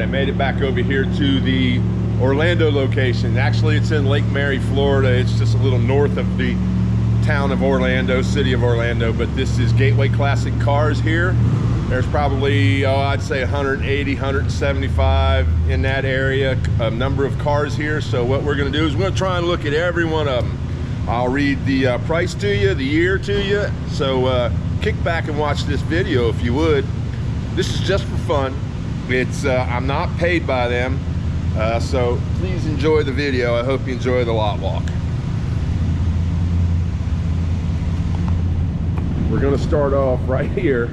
made it back over here to the Orlando location. Actually, it's in Lake Mary, Florida. It's just a little north of the town of Orlando, city of Orlando, but this is Gateway Classic Cars here. There's probably, I'd say 180, 175 in that area, a number of cars here. So what we're gonna do is we're gonna try and look at every one of them. I'll read the price to you, the year to you. So kick back and watch this video if you would. This is just for fun. It's I'm not paid by them. So please enjoy the video. I hope you enjoy the lot walk. We're gonna start off right here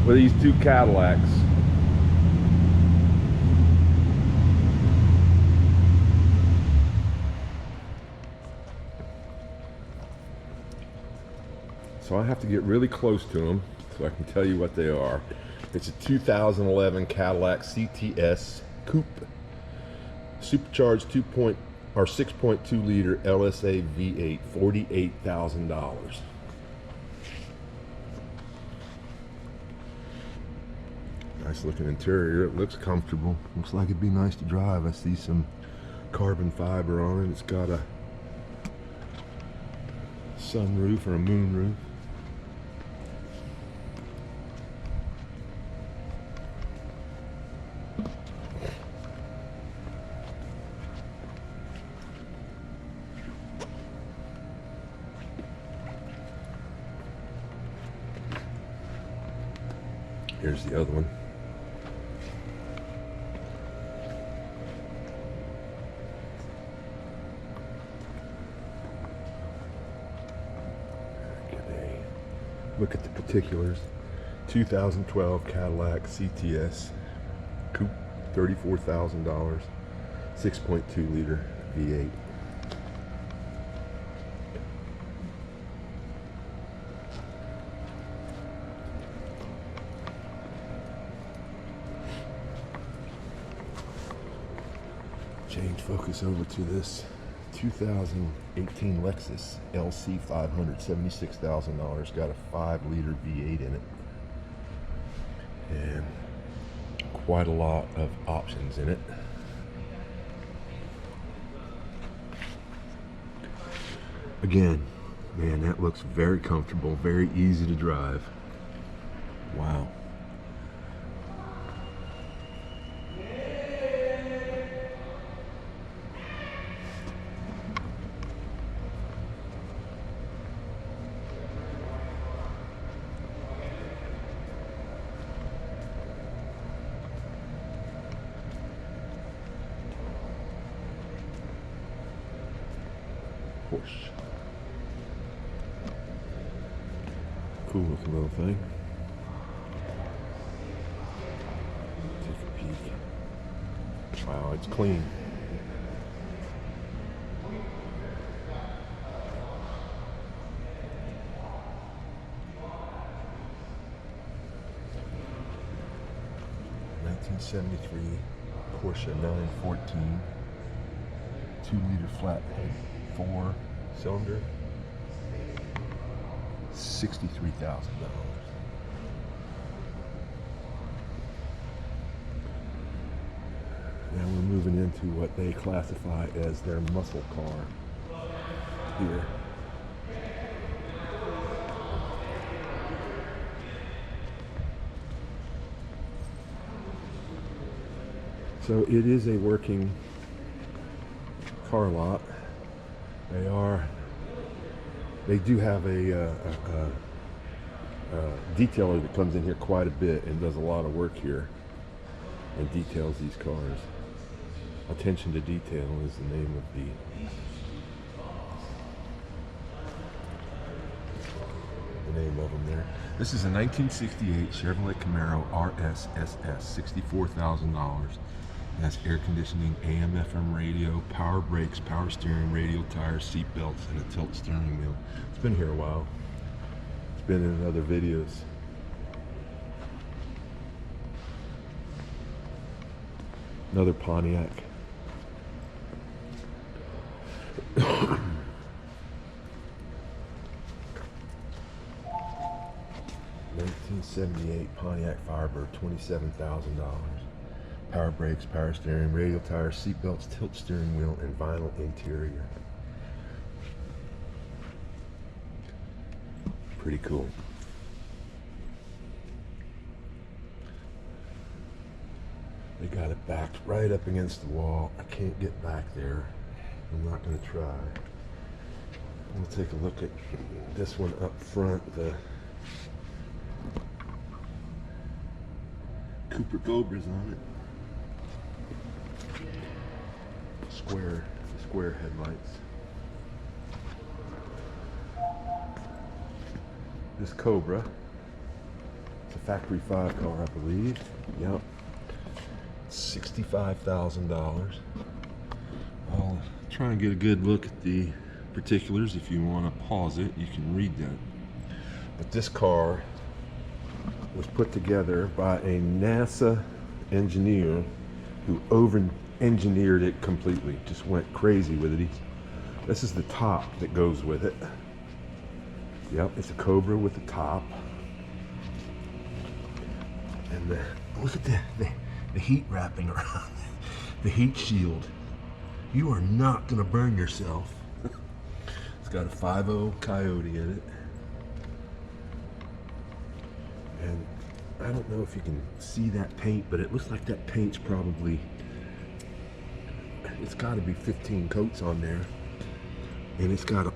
with these two Cadillacs. So I have to get really close to them so I can tell you what they are. It's a 2011 Cadillac CTS Coupe, supercharged 6.2 liter LSA V8, $48,000. Nice looking interior. It looks comfortable. Looks like it'd be nice to drive. I see some carbon fiber on it. It's got a sunroof or a moonroof. Here's the other one. Look at the particulars. 2012 Cadillac CTS Coupe, $34,000, 6.2 liter V8. Change focus over to this 2018 Lexus LC 500, $76,000. Got a 5 liter V8 in it. And quite a lot of options in it. Again, man, that looks very comfortable, very easy to drive. Wow. Porsche. Cool looking little thing. Take a peek. Wow, it's clean. '73 Porsche 914, 2 liter flathead, 4-cylinder, $63,000. Now we're moving into what they classify as their muscle car here. So it is a working car lot. They do have a detailer that comes in here quite a bit and does a lot of work here and details these cars. Attention to detail is the name of them there. This is a 1968 Chevrolet Camaro RSSS, $64,000. That's air conditioning, AM, FM radio, power brakes, power steering, radial tires, seat belts, and a tilt steering wheel. It's been here a while. It's been in other videos. Another Pontiac. 1978 Pontiac Firebird, $27,000. Power brakes, power steering, radial tires, seat belts, tilt steering wheel, and vinyl interior. Pretty cool. They got it backed right up against the wall. I can't get back there. I'm not going to try. We'll take a look at this one up front. The Cooper Cobras on it. Square headlights. This Cobra, it's a factory 5 car, I believe. Yep. $65,000. I'll try and get a good look at the particulars. If you want to pause it, you can read them. But this car was put together by a NASA engineer who over-engineered it completely. Just went crazy with it. This is the top that goes with it. Yep, it's a Cobra with the top. And look at the heat wrapping around the heat shield. You are not going to burn yourself. It's got a 5.0 Coyote in it. And I don't know if you can see that paint, but it looks like that paint's probably, it's got to be 15 coats on there. And it's got a,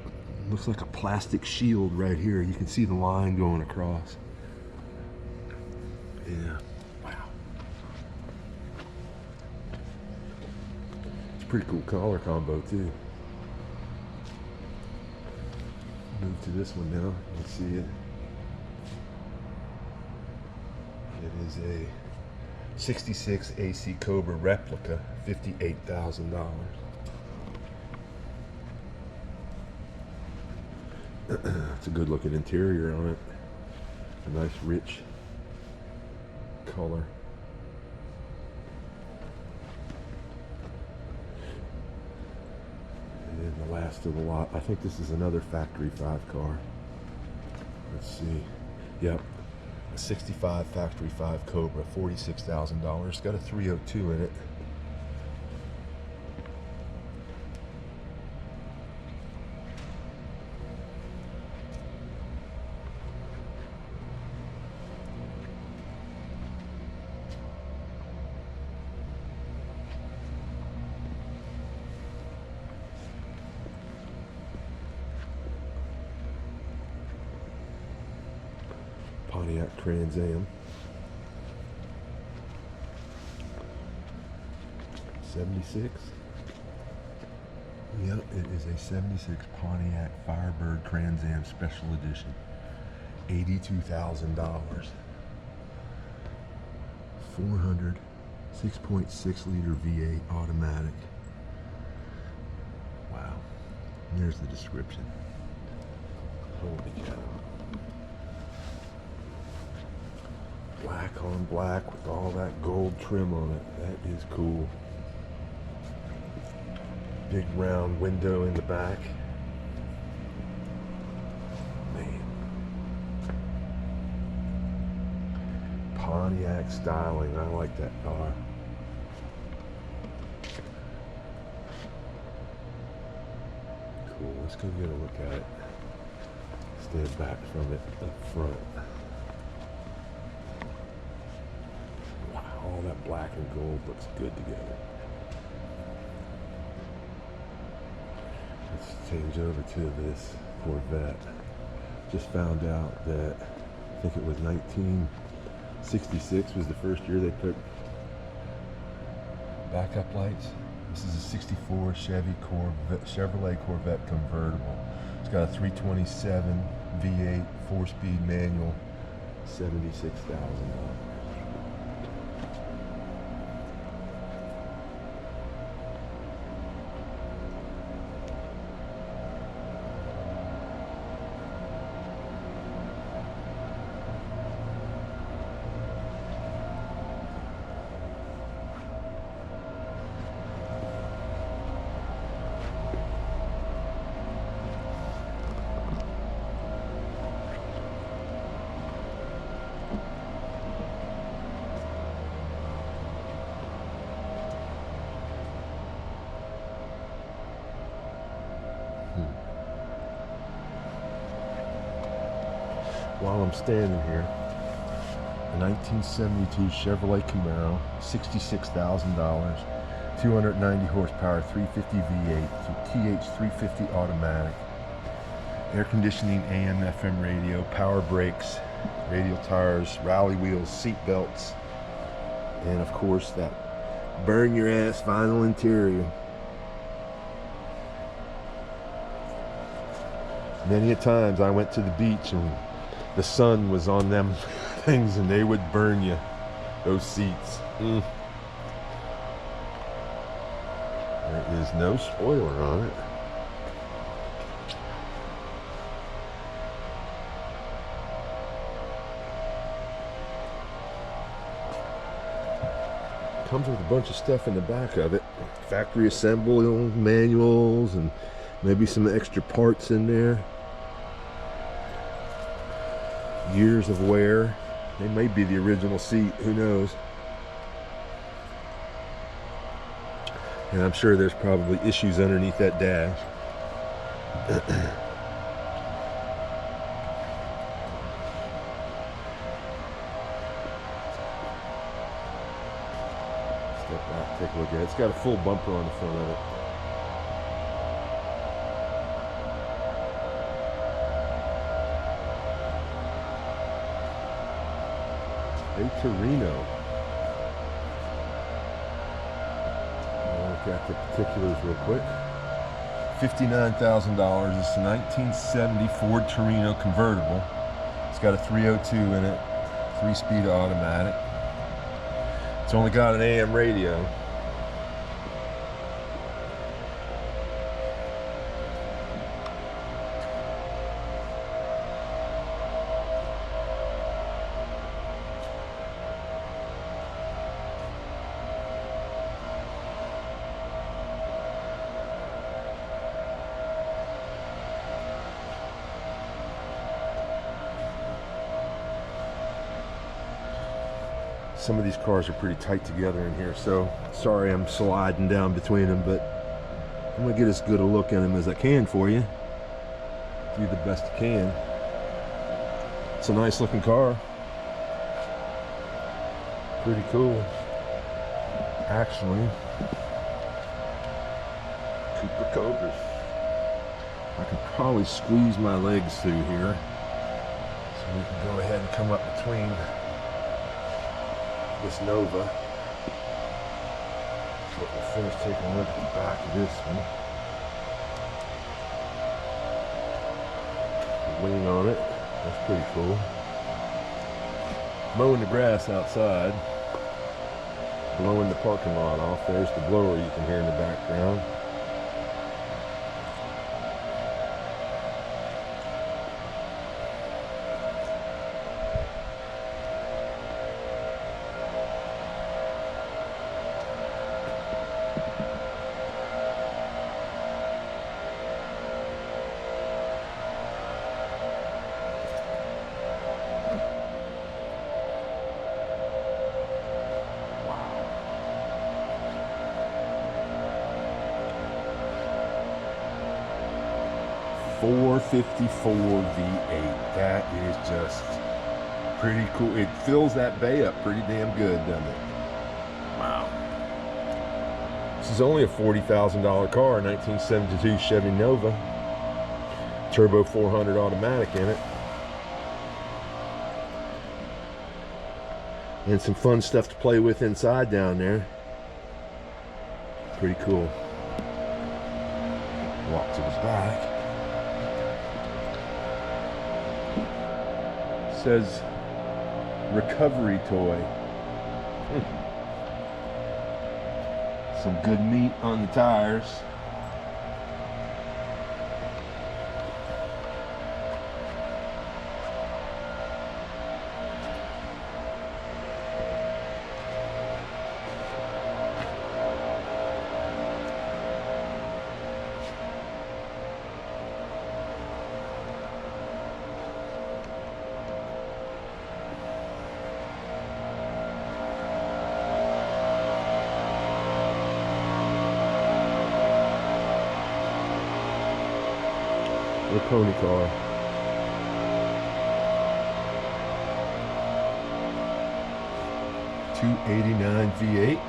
looks like a plastic shield right here. You can see the line going across. Yeah. Pretty cool color combo too. Move to this one now. Let's see it. It is a 66 AC Cobra replica, $58,000. It's a good looking interior on it. A nice rich color. And the last of the lot, I think this is another factory 5 car. Let's see. Yep, a 65 factory 5 Cobra, $46,000. It's got a 302 in it. Pontiac Trans Am. 76. Yep, it is a 76 Pontiac Firebird Trans Am Special Edition. $82,000. 400, 6.6 liter V8 automatic. Wow. And there's the description. Holy cow. Black on black with all that gold trim on it. That is cool. Big round window in the back. Man. Pontiac styling. I like that car. Cool. Let's go get a look at it. Stand back from it up front. All that black and gold looks good together. Let's change over to this Corvette. Just found out that I think it was 1966 was the first year they put backup lights. This is a 64 Chevrolet Corvette convertible. It's got a 327 V8 4-speed manual, $76,000. while I'm standing here. A 1972 Chevrolet Camaro, $66,000, 290 horsepower, 350 V8, TH350 automatic, air conditioning, AM, FM radio, power brakes, radial tires, rally wheels, seat belts, and of course that burn your ass vinyl interior. Many a times I went to the beach and the sun was on them things and they would burn you, those seats. There is no spoiler on it. Comes with a bunch of stuff in the back of it. Factory assembly manuals and maybe some extra parts in there. Years of wear. They may be the original seat, who knows. And I'm sure there's probably issues underneath that dash. Step back, take a look at it. It's got a full bumper on the front of it. A Torino. I'll look at the particulars real quick. $59,000. It's a 1970 Ford Torino convertible. It's got a 302 in it, 3-speed automatic. It's only got an AM radio. Some of these cars are pretty tight together in here, so sorry I'm sliding down between them, but I'm gonna get as good a look at them as I can for you. Do the best I can. It's a nice looking car. Pretty cool. Actually, Cooper Cobras. I can probably squeeze my legs through here, so we can go ahead and come up between this Nova. So we'll finish taking a look at the back of this one. The wing on it, that's pretty cool. Mowing the grass outside, blowing the parking lot off. There's the blower you can hear in the background. .454 V8. That is just pretty cool. It fills that bay up pretty damn good, doesn't it? Wow. This is only a $40,000 car, 1972 Chevy Nova. Turbo 400 automatic in it. And some fun stuff to play with inside down there. Pretty cool. Walk to the back. Says recovery toy. Some good meat on the tires. The pony car. 289 V8.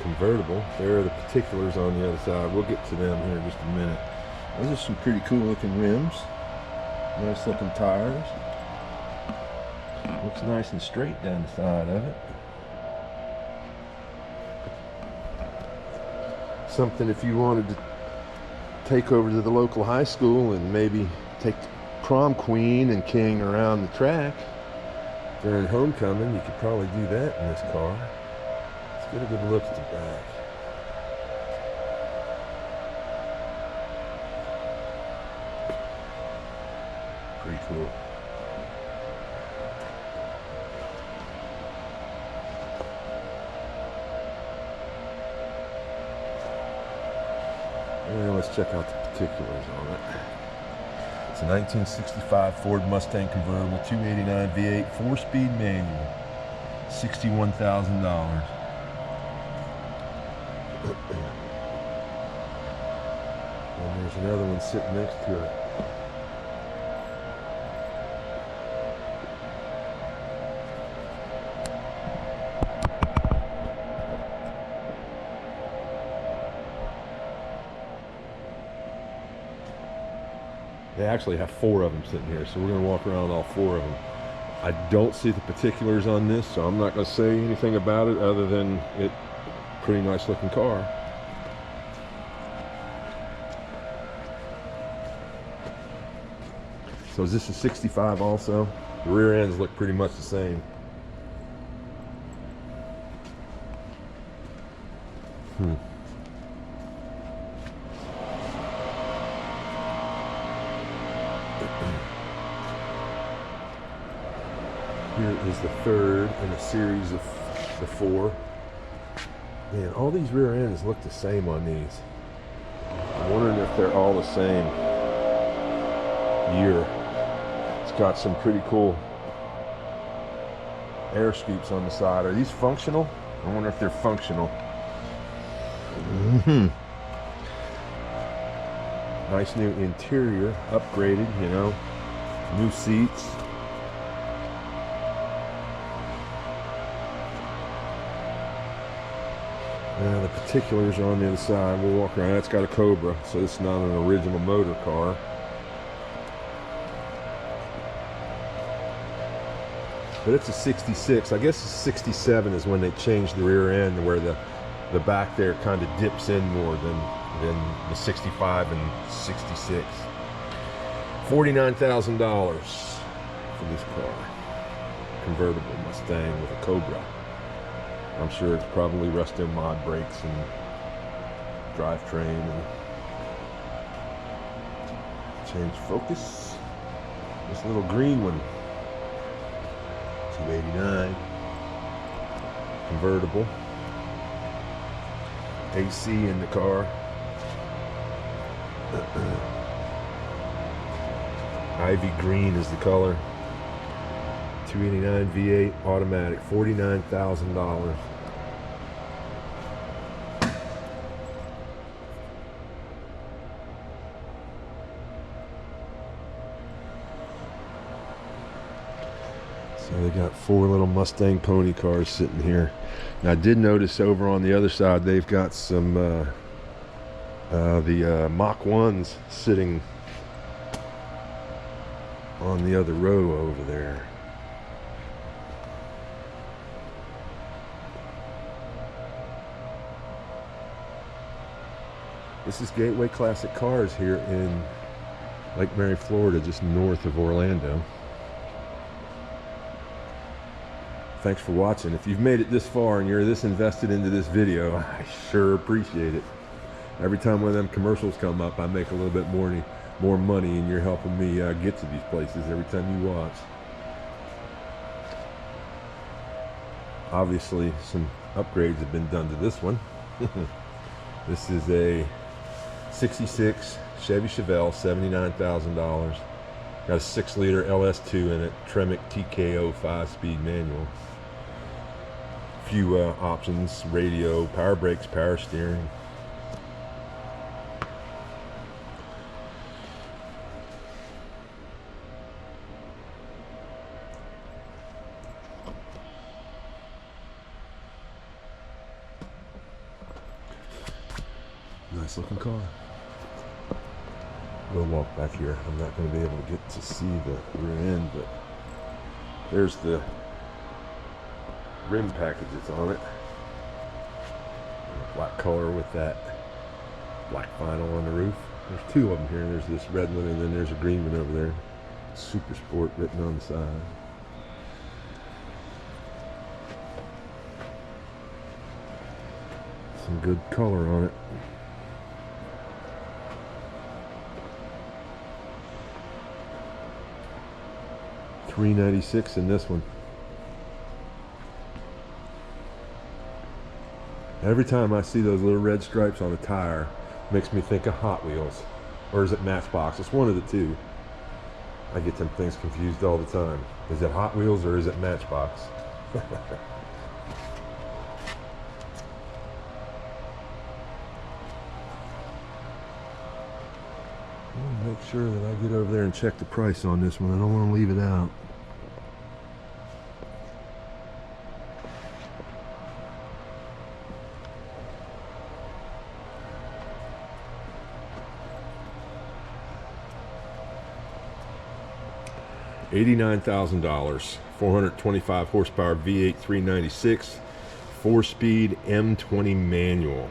Convertible. There are the particulars on the other side. We'll get to them here in just a minute. Those are some pretty cool looking rims. Nice looking tires. Looks nice and straight down the side of it. Something if you wanted to take over to the local high school and maybe take prom queen and king around the track during homecoming, you could probably do that in this car. Let's get a good look at the back. Pretty cool. And let's check out the particulars on it. It's a 1965 Ford Mustang convertible, 289 V8, 4-speed manual, $61,000. And there's another one sitting next to it. They actually have 4 of them sitting here, so we're going to walk around all 4 of them. I don't see the particulars on this, so I'm not going to say anything about it other than it pretty nice looking car. So is this a 65 also? The rear ends look pretty much the same. Here is the third in a series of the 4. Man, all these rear ends look the same on these. I'm wondering if they're all the same year. It's got some pretty cool air scoops on the side. Are these functional? I wonder if they're functional. Nice new interior, upgraded, you know, new seats. The particulars are on the other side. We'll walk around. That's got a Cobra, so it's not an original motor car. But it's a 66. I guess a 67 is when they changed the rear end where the back there kind of dips in more than the 65 and 66. $49,000 for this car. Convertible Mustang with a Cobra. I'm sure it's probably Rusto mod brakes and drivetrain and change focus. This little green one, 289, convertible, AC in the car. Ivy green is the color. 289 V8 automatic, $49,000. So they got 4 little Mustang pony cars sitting here. Now I did notice over on the other side they've got some the Mach 1s sitting on the other row over there. This is Gateway Classic Cars here in Lake Mary, Florida, just north of Orlando. Thanks for watching. If you've made it this far and you're this invested into this video, I sure appreciate it. Every time one of them commercials come up, I make a little bit more money, and you're helping me get to these places every time you watch. Obviously, some upgrades have been done to this one. This is a 66 Chevy Chevelle, $79,000. Got a 6-liter LS2 in it, Tremec TKO 5-speed manual. Few options: radio, power brakes, power steering. Nice looking car. We'll walk back here. I'm not going to be able to get to see the rear end, but there's the rim packages on it. Black color with that black vinyl on the roof. There's two of them here. There's this red one and then there's a green one over there. Super Sport written on the side. Some good color on it. $396 in this one. Every time I see those little red stripes on a tire, it makes me think of Hot Wheels. Or is it Matchbox? It's one of the two. I get them things confused all the time. Is it Hot Wheels or is it Matchbox? I'll make sure that I get over there and check the price on this one. I don't want to leave it out. $89,000, 425 horsepower V8 396, 4-speed M20 manual.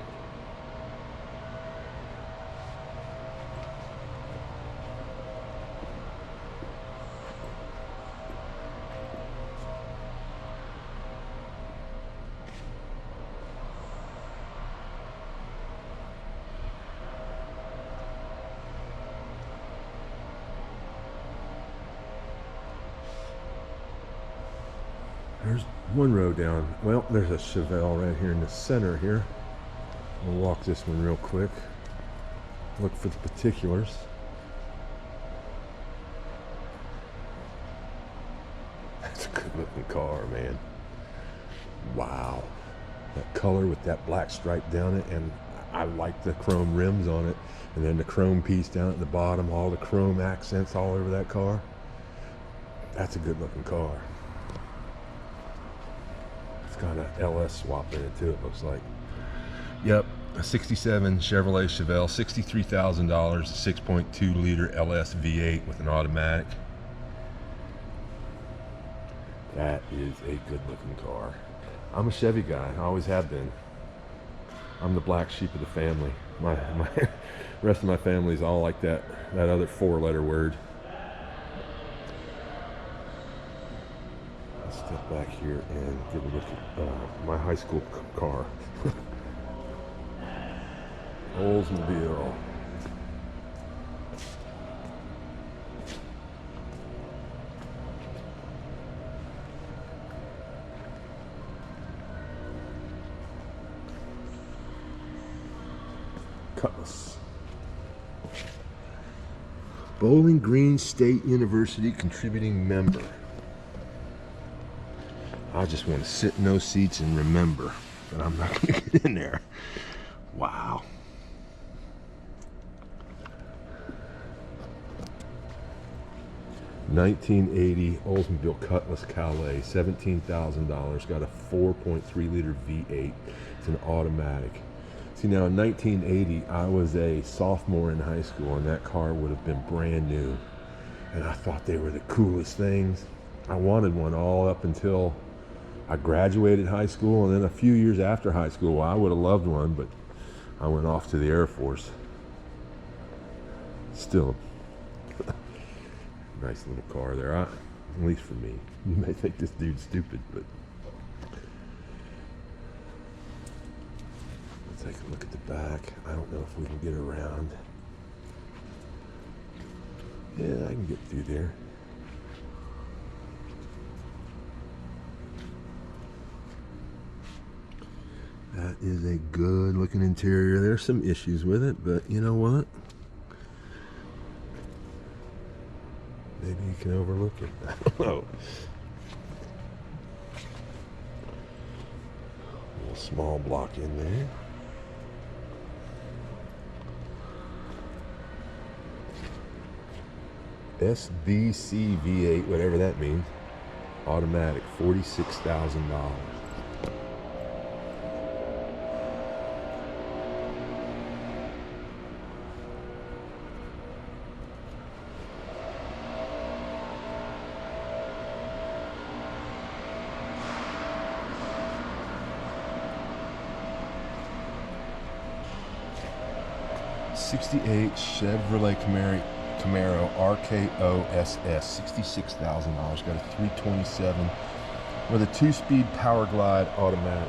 There's one row down. Well, there's a Chevelle right here in the center here. We'll walk this one real quick. Look for the particulars. That's a good looking car, man. Wow. That color with that black stripe down it, and I like the chrome rims on it. And then the chrome piece down at the bottom, all the chrome accents all over that car. That's a good looking car. Got an LS swap in it too, it looks like. Yep, a 67 Chevrolet Chevelle, $63,000, 6.2 liter LS V8 with an automatic. That is a good looking car. I'm a Chevy guy, I always have been. I'm the black sheep of the family. My rest of my family is all like that other 4-letter word. Step back here and get a look at my high school car. Oldsmobile. Cutlass. Bowling Green State University contributing member. I just want to sit in those seats and remember that I'm not going to get in there. Wow. $1980 Oldsmobile Cutlass Calais, $17,000. Got a 4.3 liter V8. It's an automatic. See, now in 1980, I was a sophomore in high school, and that car would have been brand new. And I thought they were the coolest things. I wanted one all up until I graduated high school, and then a few years after high school, well, I would have loved one, but I went off to the Air Force. Still, nice little car there, at least for me. You may think this dude's stupid, but let's take a look at the back. I don't know if we can get around. Yeah, I can get through there. That is a good looking interior. There's some issues with it, but you know what? Maybe you can overlook it. I don't know. A little small block in there. SBC V8, whatever that means. Automatic, $46,000. '68 Chevrolet Camaro RKO SS, $66,000. Got a 327 with a 2-speed Power Glide automatic.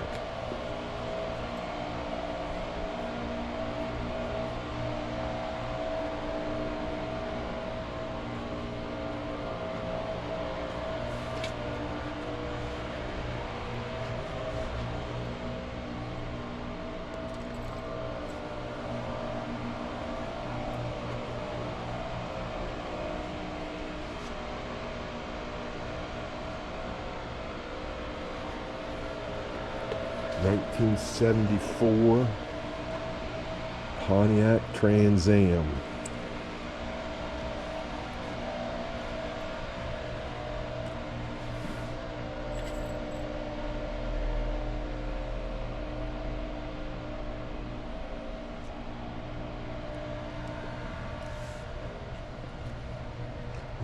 '74 Pontiac Trans Am.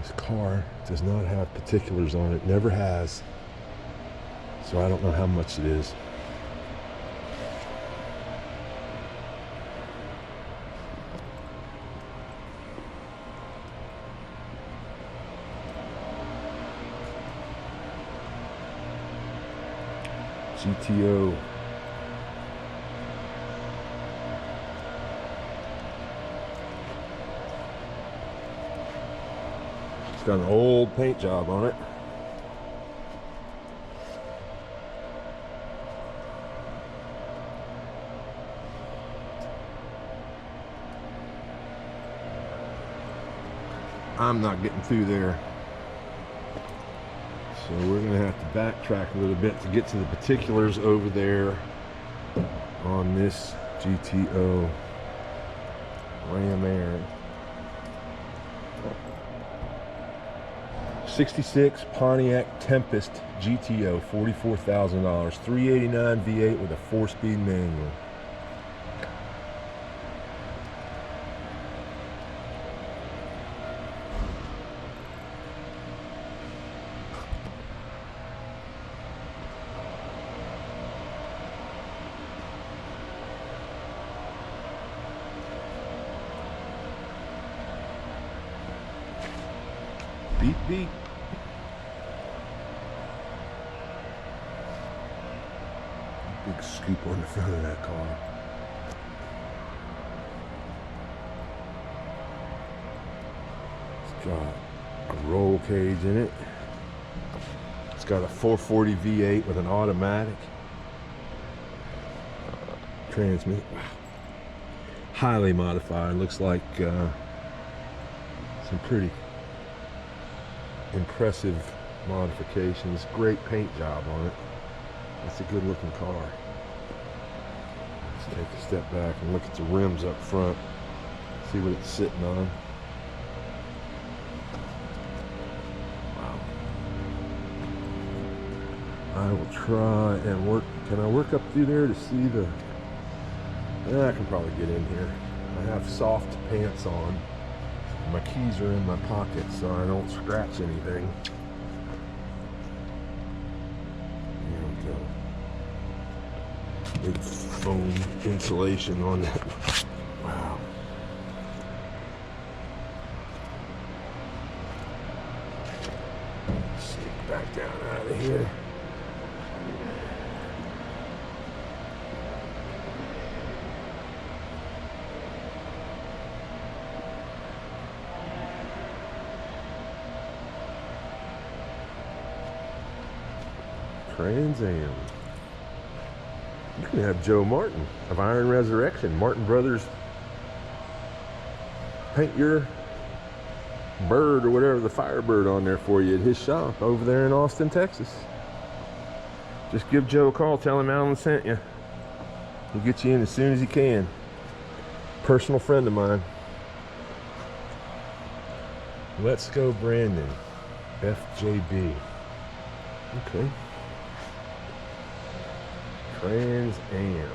This car does not have particulars on it, never has, so I don't know how much it is. GTO. It's got an old paint job on it. I'm not getting through there. So we're going to have to backtrack a little bit to get to the particulars over there on this GTO Ram Air. '66 Pontiac Tempest GTO, $44,000, 389 V8 with a 4-speed manual. Beep, beep. Big scoop on the front of that car. It's got a roll cage in it. It's got a 440 V8 with an automatic transmission. Highly modified. Looks like some pretty impressive modifications. Great paint job on it. It's a good looking car. Let's take a step back and look at the rims up front, see what it's sitting on. Wow. I will try and work. Can I work up through there to see the... I can probably get in here. I have soft pants on. My keys are in my pocket so I don't scratch anything. There we go. Big foam insulation on that. Wow. Stick back down out of here. Trans Am. You can have Joe Martin of Iron Resurrection, Martin Brothers, paint your bird or whatever, the Firebird on there for you at his shop over there in Austin, Texas. Just give Joe a call, tell him Alan sent you. He'll get you in as soon as he can. Personal friend of mine. Let's Go Brandon, FJB. Okay. Trans Am.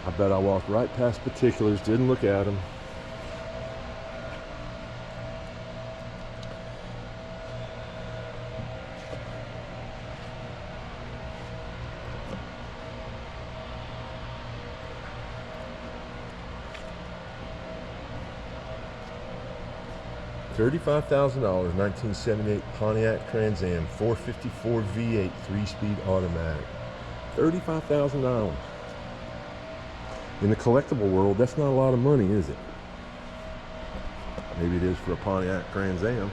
I bet I walked right past particulars, didn't look at them. $35,000, 1978 Pontiac Trans Am, 454 V8, 3-speed automatic. $35,000. In the collectible world, that's not a lot of money, is it? Maybe it is for a Pontiac Trans Am.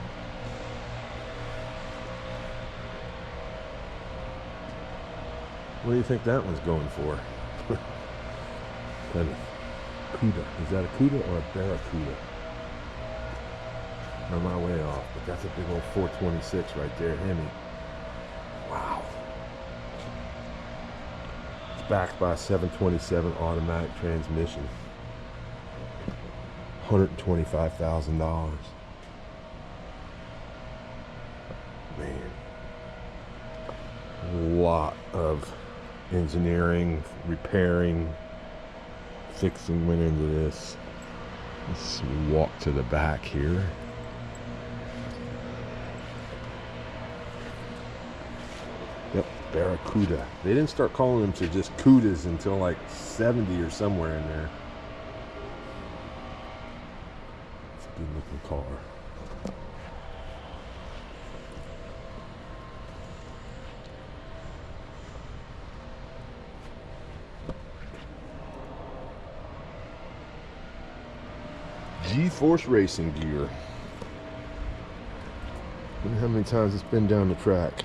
What do you think that one's going for? Kind of Cuda. Is that a Cuda or a Barracuda? I'm my way off, but that's a big old 426 right there, Hemi. Wow. It's backed by a 727 automatic transmission. $125,000. Man. A lot of engineering, repairing, fixing went into this. Let's walk to the back here. Yep, Barracuda. They didn't start calling them to just Cudas until like 70 or somewhere in there. It's a good looking car. G-Force racing gear. I wonder how many times it's been down the track.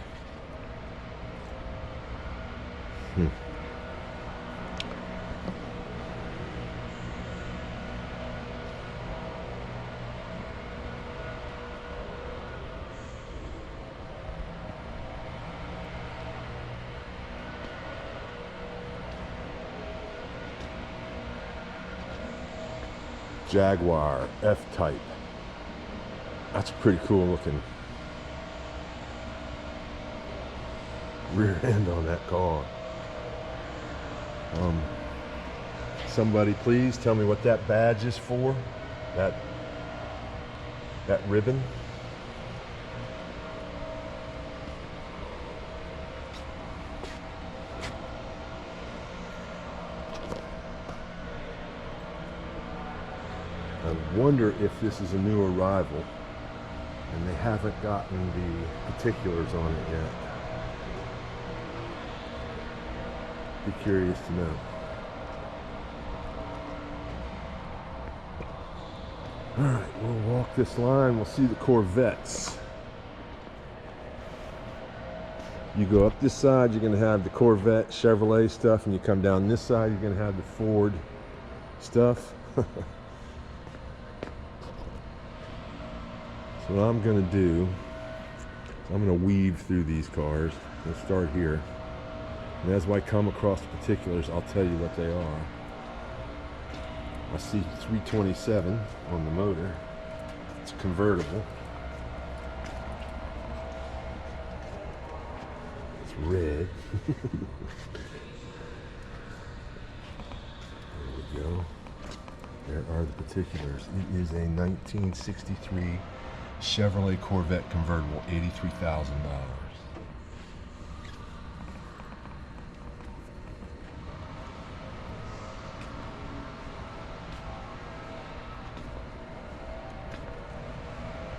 Jaguar F-Type. That's pretty cool looking rear end on that car. Somebody please tell me what that badge is for. That ribbon. I wonder if this is a new arrival and they haven't gotten the particulars on it yet. Be curious to know. Alright, we'll walk this line, we'll see the Corvettes. You go up this side, you're going to have the Corvette Chevrolet stuff, and you come down this side, you're going to have the Ford stuff. So what I'm going to do, I'm going to weave through these cars. We'll start here. And as I come across the particulars, I'll tell you what they are. I see 327 on the motor. It's convertible. It's red. There we go. There are the particulars. It is a 1963 Chevrolet Corvette convertible, $83,000.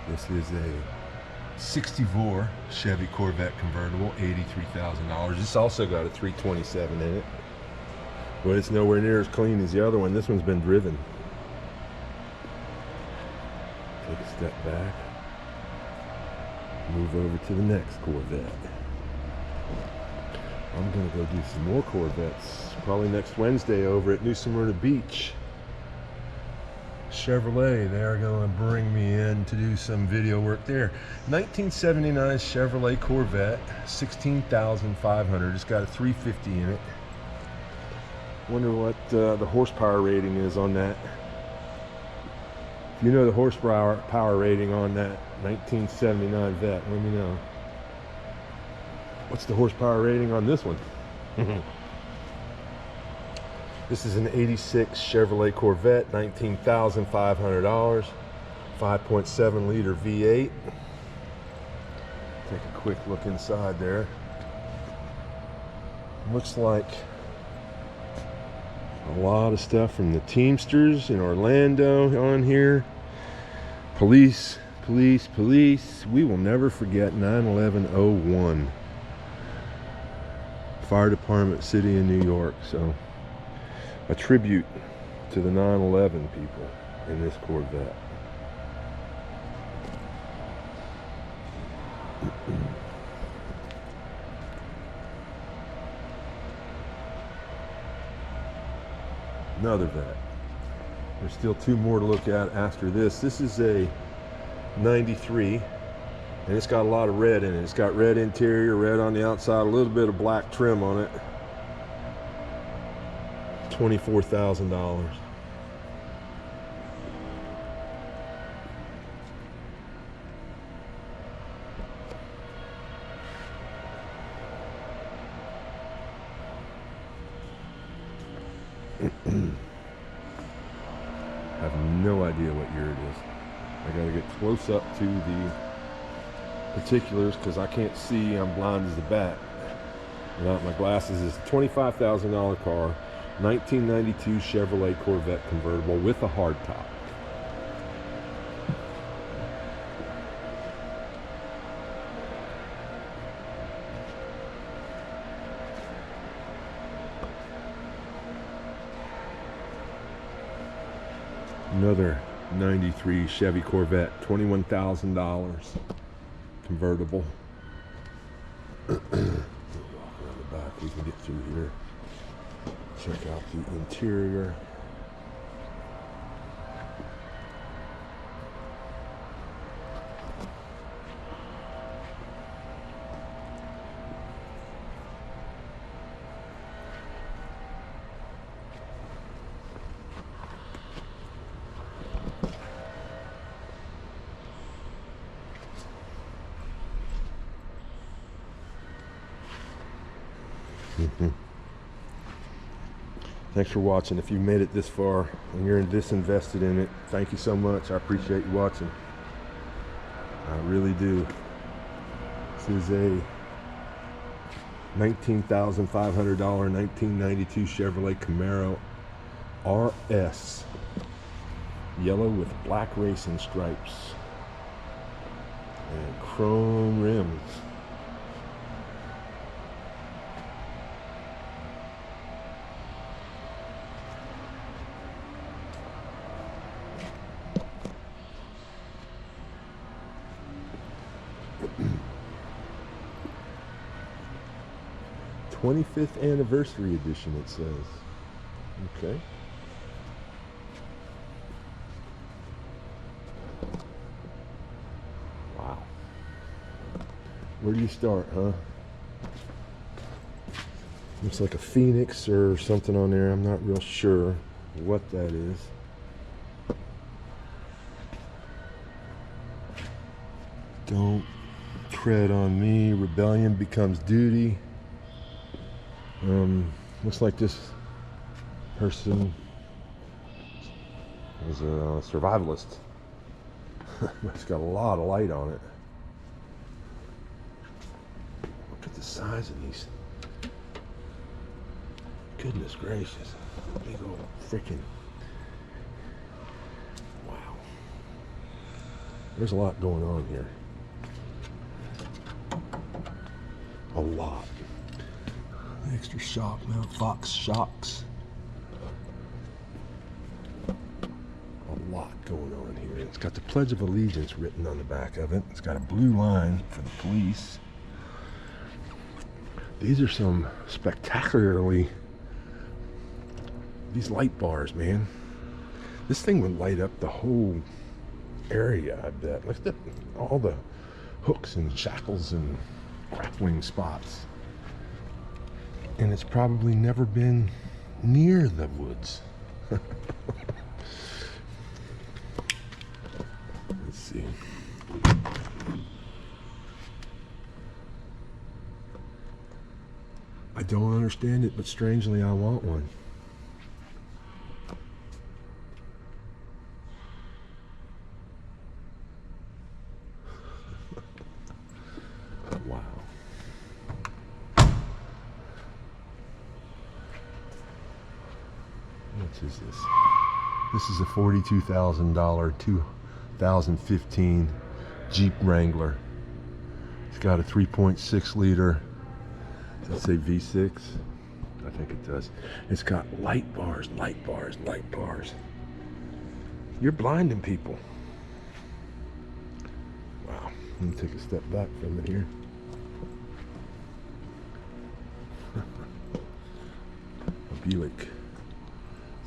This is a 64 Chevy Corvette convertible, $83,000. This also got a 327 in it, but it's nowhere near as clean as the other one. This one's been driven. Take a step back. Move over to the next Corvette. I'm going to go do some more Corvettes probably next Wednesday over at New Smyrna Beach. Chevrolet, they are going to bring me in to do some video work there. 1979 Chevrolet Corvette, $16,500. It's got a 350 in it. Wonder what the horsepower rating is on that. If you know the horsepower rating on that 1979 Vet, let me know. What's the horsepower rating on this one? This is an 86 Chevrolet Corvette, $19,500, 5.7 liter V8. Take a quick look inside there. Looks like a lot of stuff from the Teamsters in Orlando on here. Police police, police. We will never forget 9/11/01. Fire Department, City of New York. So a tribute to the 9/11 people in this Corvette. Another vet. There's still two more to look at after this. This is a 93, and it's got a lot of red in it. It's got red interior, red on the outside, a little bit of black trim on it. $24,000. I have no idea what year it is. I gotta get close up to the particulars because I can't see. I'm blind as a bat without my glasses. It's a $25,000 car, 1992 Chevrolet Corvette convertible with a hard top. Another 93 Chevy Corvette, $21,000 convertible. Walk around the back, we can get through here. Check out the interior. Thanks for watching. If you made it this far and you're this invested in it, thank you so much. I appreciate you watching. I really do. This is a $19,500 1992 Chevrolet Camaro RS, yellow with black racing stripes and chrome rims. '25th anniversary edition, it says. Okay. Wow. Where do you start, huh? Looks like a Phoenix or something on there. I'm not real sure what that is. Don't tread on me. Rebellion becomes duty. Looks like this person is a survivalist. It's got a lot of light on it. Look at the size of these. Goodness gracious. Big old freaking. Wow. There's a lot going on here. A lot. Extra shock mount, Fox shocks. A lot going on here. It's got the Pledge of Allegiance written on the back of it. It's got a blue line for the police. These are some spectacularly, these light bars, man. This thing would light up the whole area, I bet. Look at all the hooks and shackles and grappling spots. And it's probably never been near the woods. Let's see. I don't understand it, but strangely I want one. Wow. What is this? This is a $42,000 2015 Jeep Wrangler. It's got a 3.6 liter, does it say V6? I think it does. It's got light bars, light bars, light bars. You're blinding people. Wow, let me take a step back from it here. A Buick. Does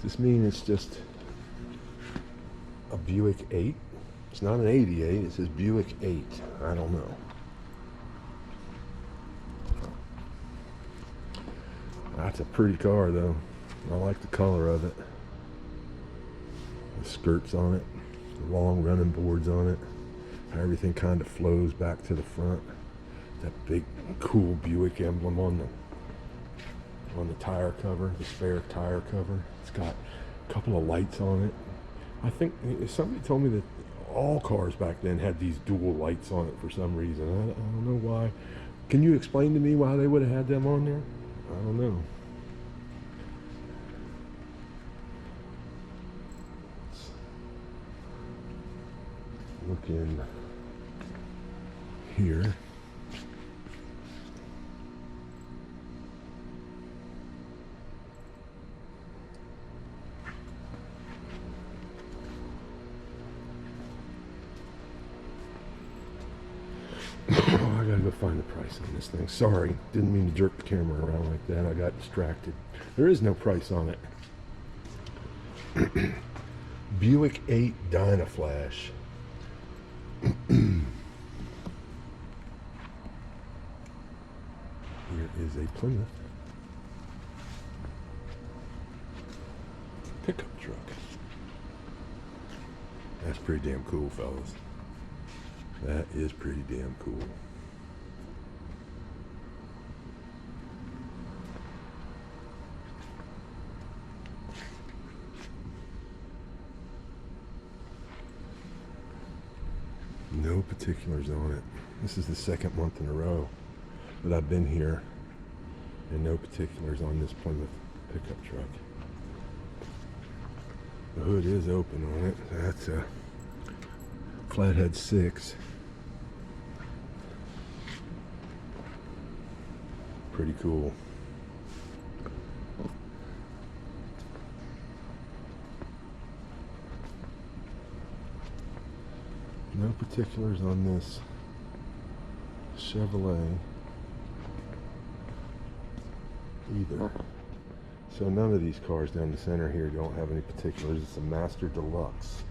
this mean it's just a Buick 8? It's not an 88, it says Buick 8. I don't know. That's a pretty car though. I like the color of it. The skirts on it, the long running boards on it. Everything kind of flows back to the front. That big cool Buick emblem on the tire cover, the spare tire cover. It's got a couple of lights on it. I think somebody told me that all cars back then had these dual lights on it for some reason. I don't know why. Can you explain to me why they would have had them on there? I don't know. Let's look in here. Oh, I gotta go find the price on this thing. Sorry, didn't mean to jerk the camera around like that. I got distracted. There is no price on it. Buick 8 Dynaflash. Here is a Plymouth pickup truck. That's pretty damn cool, fellas. That is pretty damn cool. No particulars on it. This is the second month in a row that I've been here and no particulars on this Plymouth pickup truck. The hood is open on it. That's a Flathead 6. Pretty cool. No particulars on this Chevrolet either. So none of these cars down the center here don't have any particulars. It's a Master Deluxe.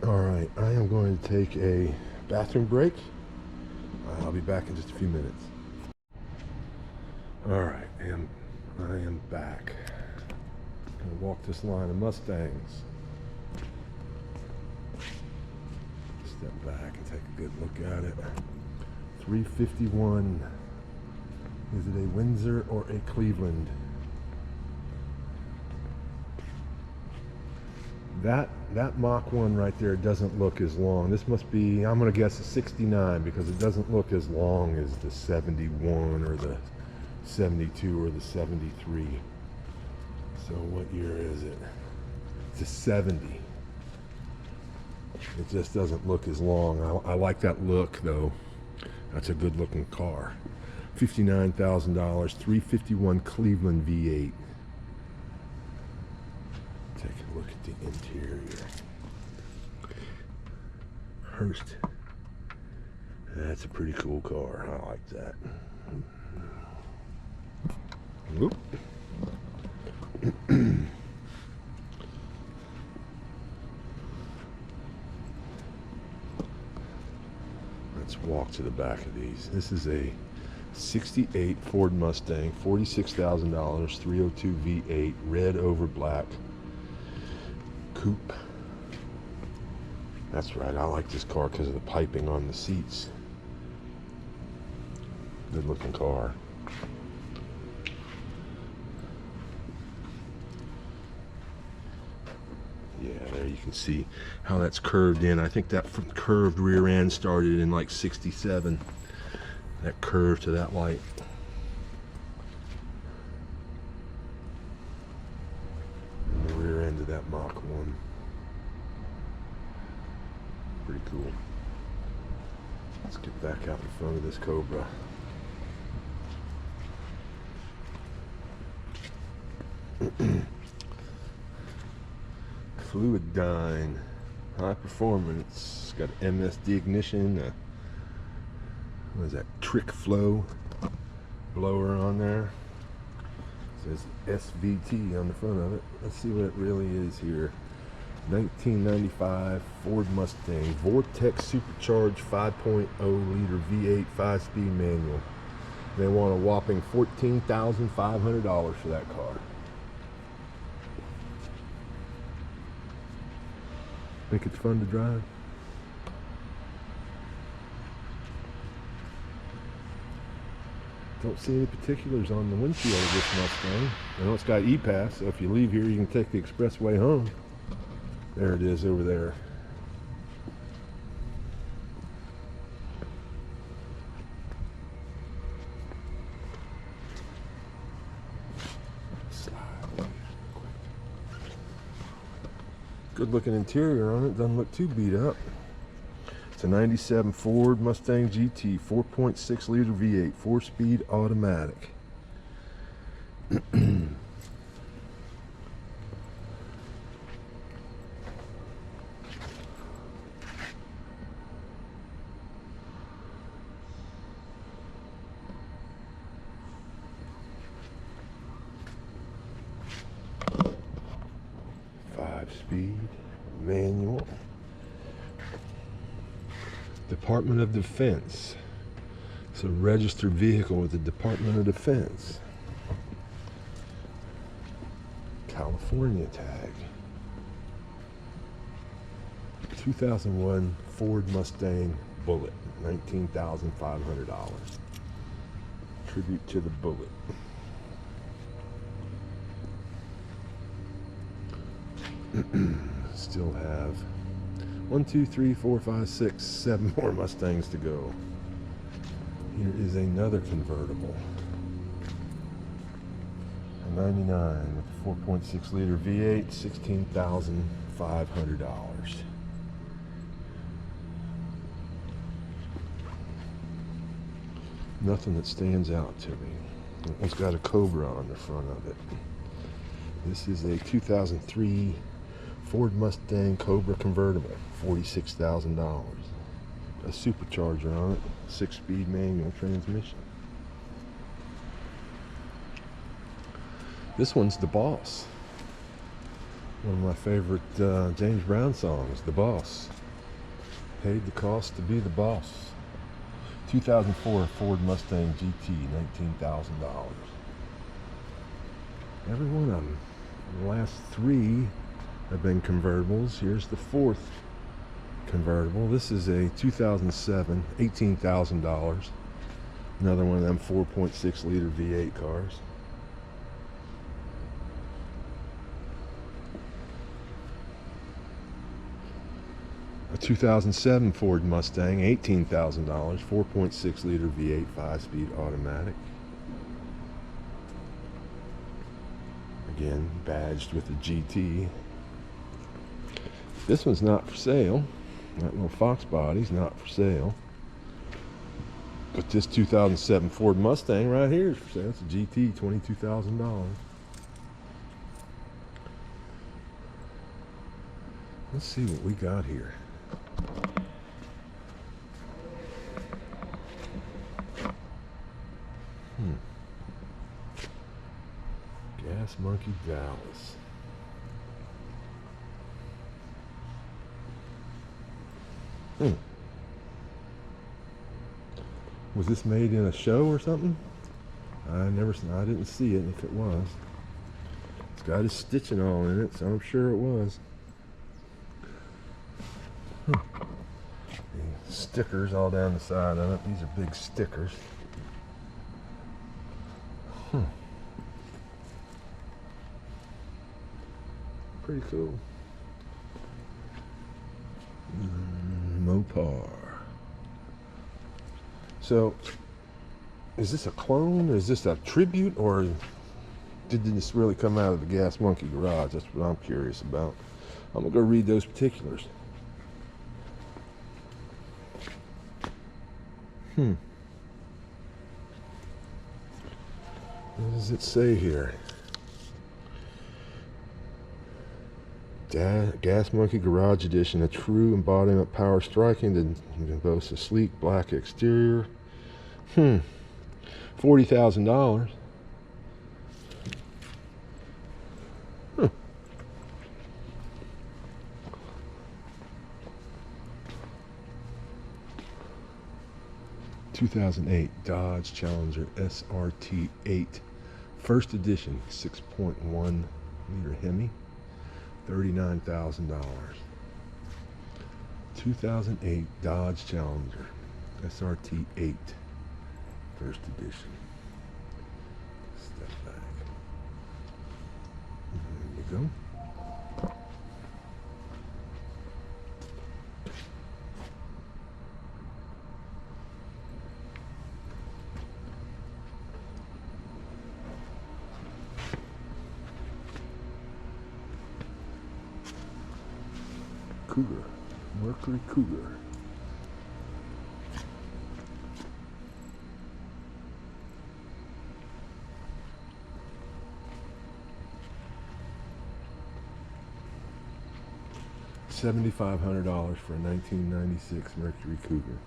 Alright, I am going to take a bathroom break. I'll be back in just a few minutes. Alright, I am back. I'm going to walk this line of Mustangs. Step back and take a good look at it. 351. Is it a Windsor or a Cleveland? That Mach 1 right there doesn't look as long. This must be, I'm going to guess a 69 because it doesn't look as long as the 71 or the 72 or the 73. So what year is it? It's a 70. It just doesn't look as long. I like that look though. That's a good looking car. $59,000, 351 Cleveland V8. Take a look at the interior. Hurst. That's a pretty cool car. I like that. Whoop. Let's walk to the back of these. This is a 68 Ford Mustang, $46,000, 302 V8, red over black coupe. That's right, I like this car because of the piping on the seats. Good looking car. Yeah, there you can see how that's curved in. I think that curved rear end started in like 67. That curve to that light. And the rear end of that Pretty cool. Let's get back out in front of this Cobra. Fluidyne, high performance. Got MSD ignition. What is that? Trick flow blower on there. It says SVT on the front of it. Let's see what it really is here. 1995 Ford Mustang Vortex supercharged 5.0 liter V8 5-speed manual. They want a whopping $14,500 for that car. Think it's fun to drive? Don't see any particulars on the windshield of this Mustang. I know it's got E-Pass, so if you leave here, you can take the expressway home. There it is over there. Good looking interior on it, doesn't look too beat up. It's a 97 Ford Mustang GT, 4.6 liter V8, 4-speed automatic. Speed manual. Department of Defense. It's a registered vehicle with the Department of Defense. California tag. 2001 Ford Mustang Bullet, $19,500. Tribute to the Bullet. Still have 1, 2, 3, 4, 5, 6, 7 more Mustangs to go. Here is another convertible. A 99 with a 4.6 liter V8, $16,500. Nothing that stands out to me. It's got a Cobra on the front of it. This is a 2003 Ford Mustang Cobra convertible, $46,000. A supercharger on it, 6-speed manual transmission. This one's The Boss. One of my favorite James Brown songs, The Boss. Paid the cost to be the boss. 2004 Ford Mustang GT, $19,000. Every one of them. The last 3 have been convertibles. Here's the 4th convertible. This is a 2007, $18,000. Another one of them 4.6 liter V8 cars. A 2007 Ford Mustang, $18,000, 4.6 liter V8 5-speed automatic. Again, badged with a GT. This one's not for sale. That little Fox body's not for sale. But this 2007 Ford Mustang right here is for sale. It's a GT, $22,000. Let's see what we got here. Gas Monkey Dallas. Was this made in a show or something? I didn't see it if it was. It's got his stitching all in it, so I'm sure it was. Stickers all down the side of it. These are big stickers. Pretty cool. Mopar. So, is this a clone? Is this a tribute? Or did this really come out of the Gas Monkey garage? That's what I'm curious about. I'm going to go read those particulars. What does it say here? Gas Monkey Garage Edition, a true embodiment of power striking that boasts a sleek black exterior. $40,000. 2008 Dodge Challenger SRT 8 first edition 6.1 liter Hemi, $39,000. 2008 Dodge Challenger SRT 8 first edition. Step back. There you go. Cougar, Mercury Cougar. $7,500 for a 1996 Mercury Cougar.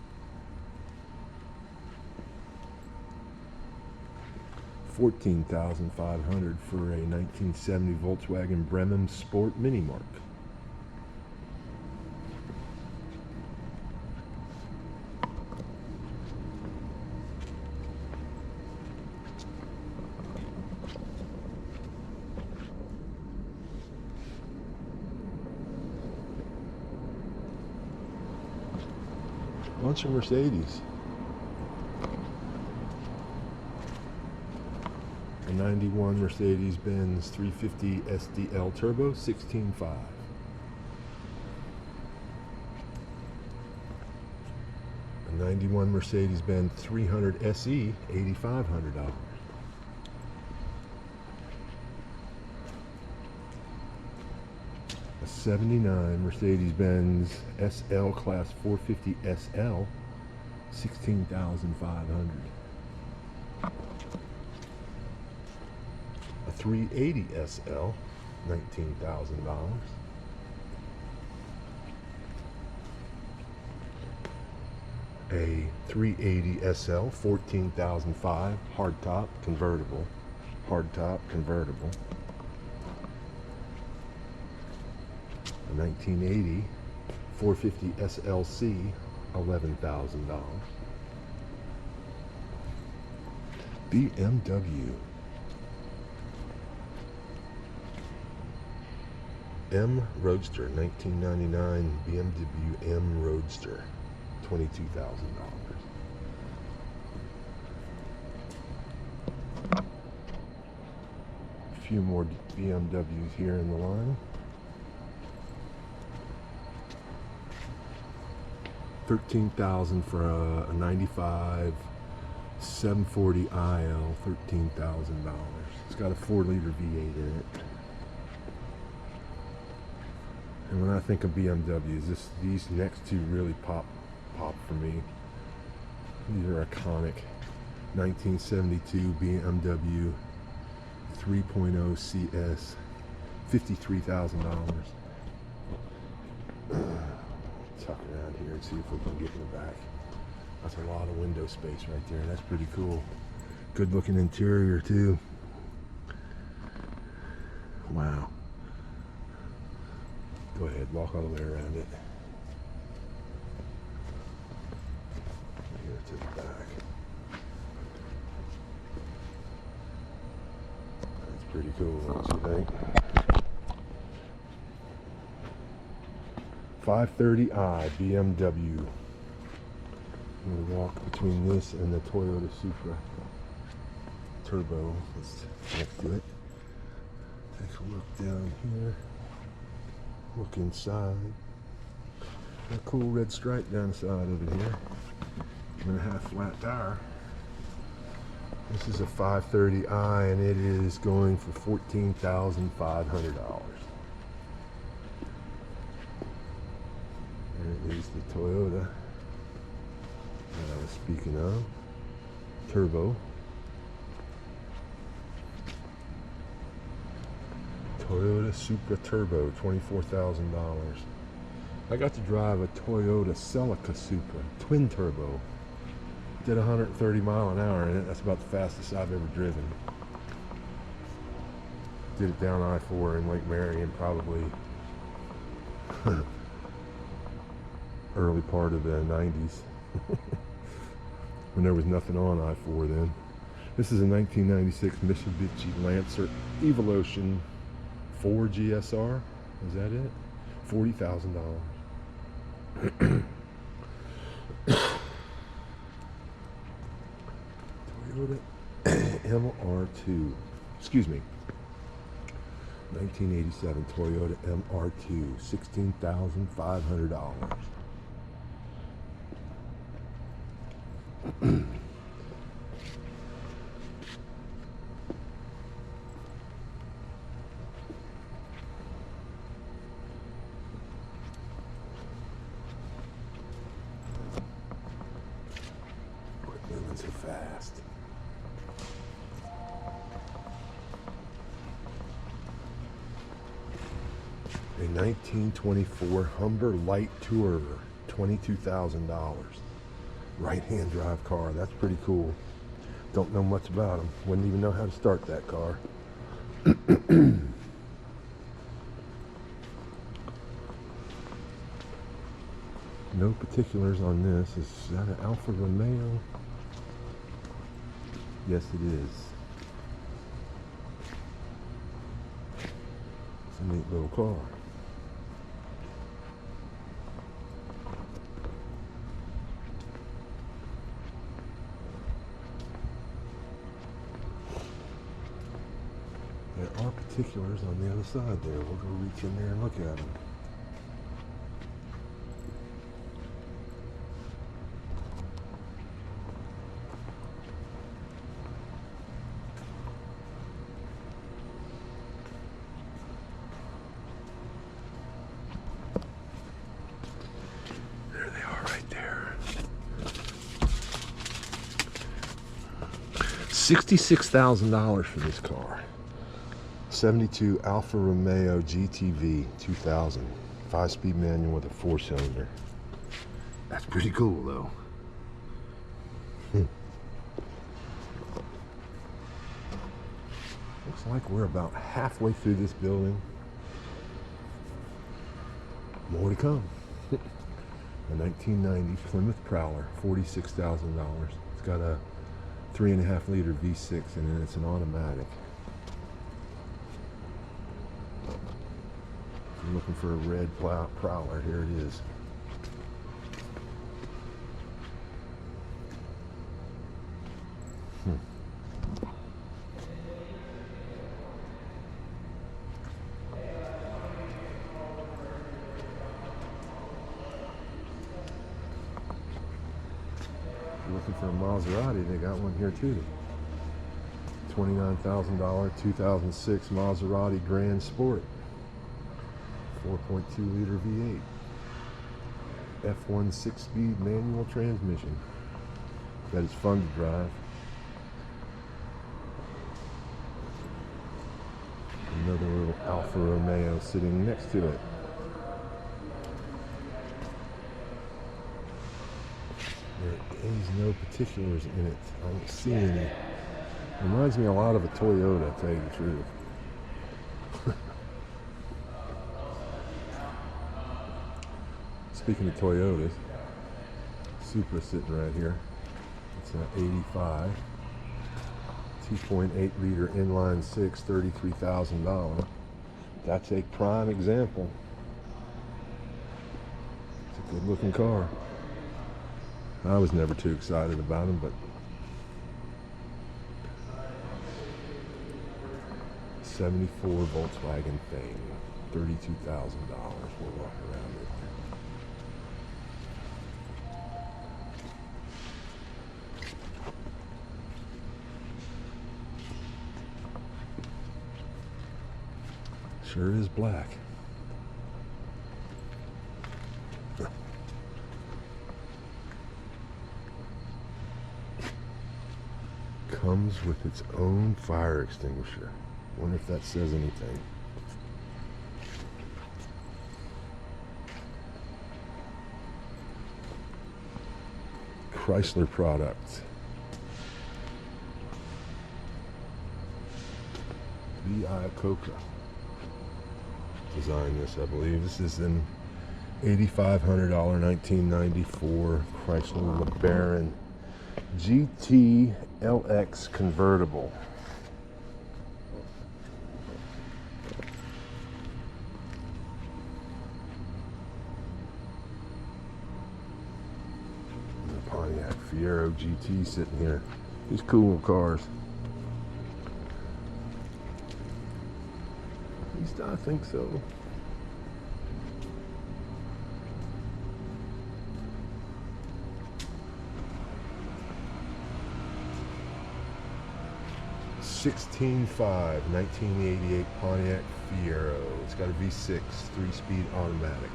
$14,500 for a 1970 Volkswagen Bremen Sport Mini Mark. Bunch of Mercedes. A 91 Mercedes-Benz 350 SDL Turbo 16.5. A 91 Mercedes-Benz 300 SE $8,500. A 79 Mercedes-Benz SL Class 450 SL, $16,500. A 380 SL, $19,000. A 380 SL, $14,500, hardtop convertible. Hardtop convertible. A 1980 450 SLC, $11,000. BMW M Roadster, 1999 BMW M Roadster, $22,000. A few more BMWs here in the line. $13,000 for a 95 740 IL, $13,000. It's got a 4-liter V8 in it. And when I think of BMWs, these next two really pop for me. These are iconic. 1972 BMW 3.0 CS, $53,000. Tuck around here and see if we can get in the back. That's a lot of window space right there. That's pretty cool. Good looking interior too. Wow. Go ahead, walk all the way around it. Here to the back. That's pretty cool, don't you think? 530i BMW. I'm going to walk between this and the Toyota Supra Turbo. Let's next to it. Take a look down here. Look inside. A cool red stripe down the side over here. 1.5 flat tire. This is a 530i and it is going for $14,500. There is the Toyota. Speaking of turbo, Toyota Supra Turbo, $24,000. I got to drive a Toyota Celica Supra twin turbo. Did 130 mile an hour in it. That's about the fastest I've ever driven. Did it down I-4 in Lake Marion, probably early part of the 90s. When there was nothing on I-4 then. This is a 1996 Mitsubishi Lancer Evolution 4 GSR. Is that it? $40,000. Toyota MR2. Excuse me. 1987 Toyota MR2. $16,500. Quit moving so fast. A 1924 Humber Light Tourer, $22,000. Right-hand drive car. That's pretty cool. Don't know much about them. Wouldn't even know how to start that car. No particulars on this. Is that an Alfa Romeo? Yes, it is. It's a neat little car. There are particulars on the other side there. We'll go reach in there and look at them. There they are right there. $66,000 for this car. 72 Alfa Romeo GTV 2000, 5-speed manual with a 4-cylinder. That's pretty cool though. Looks like we're about halfway through this building. More to come. A 1990 Plymouth Prowler, $46,000. It's got a 3.5 liter V6 in it. It's an automatic. I'm looking for a red Prowler. Here it is. If you're looking for a Maserati, they got one here too. $29,000 2006 Maserati Grand Sport. 4.2 liter V8. F1 6-speed manual transmission. That is fun to drive. Another little Alfa Romeo sitting next to it. There is no particulars in it. I don't see any. Reminds me a lot of a Toyota, to tell you the truth. Speaking of Toyotas, Supra sitting right here. It's an 85, 2.8 liter inline six, $33,000. That's a prime example. It's a good looking car. I was never too excited about them, but '74 Volkswagen thing, $32,000. We'll walk around it. Sure is black. Comes with its own fire extinguisher. Wonder if that says anything. Chrysler product. V.I. Coca designed this, I believe. This is an $8,500 1994 Chrysler LeBaron GT LX convertible. The Pontiac Fiero GT sitting here. These cool cars. At least I think so. $16,500 1988 Pontiac Fiero. It's got a V6 3-speed automatic.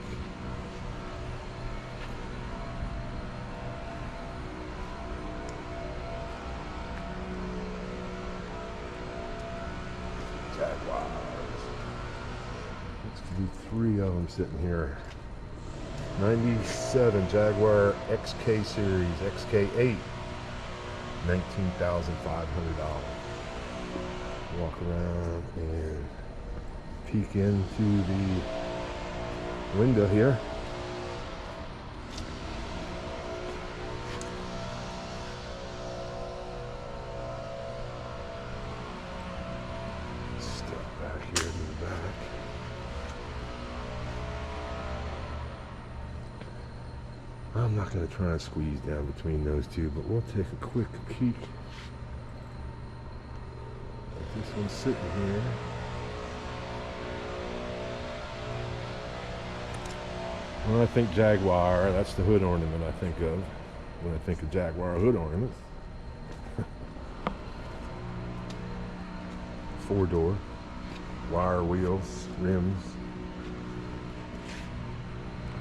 Jaguars. Let's do 3 of them sitting here. 97 Jaguar XK Series XK8. $19,500. Walk around and peek into the window here. Step back here to the back. I'm not going to try and squeeze down between those two, but we'll take a quick peek. This one's sitting here. When I think Jaguar, that's the hood ornament I think of when I think of Jaguar hood ornaments. 4-door, wire wheels, rims.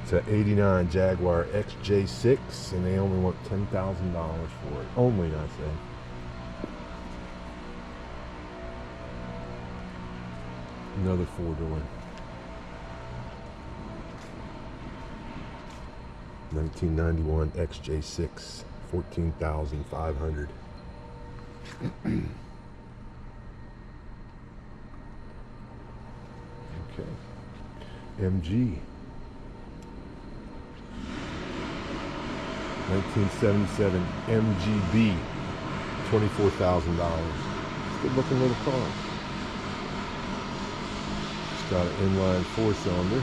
It's an '89 Jaguar XJ6, and they only want $10,000 for it. Only, I say. Another 4-door. 1991 XJ6, $14,500. Okay. MG. 1977 MGB, $24,000. Good looking little car. It's got an inline 4-cylinder.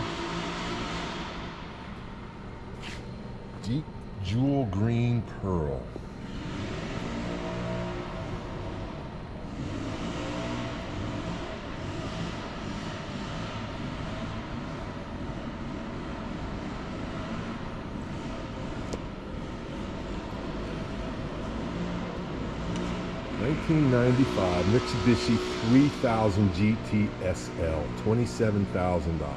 Deep jewel green pearl. $1995 Mitsubishi 3000 GT SL, $27,000.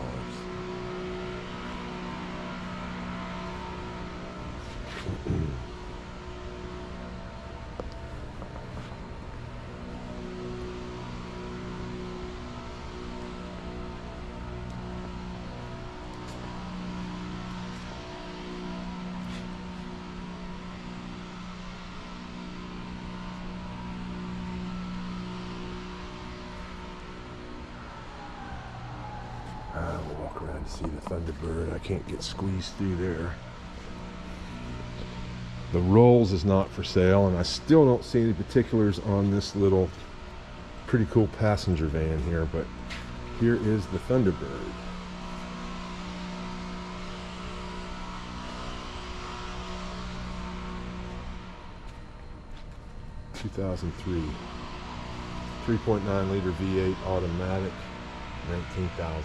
We'll walk around to see the Thunderbird. I can't get squeezed through there. The Rolls is not for sale, and I still don't see any particulars on this little pretty cool passenger van here, but here is the Thunderbird. (2003) 3.9 liter V8 automatic, $19,500.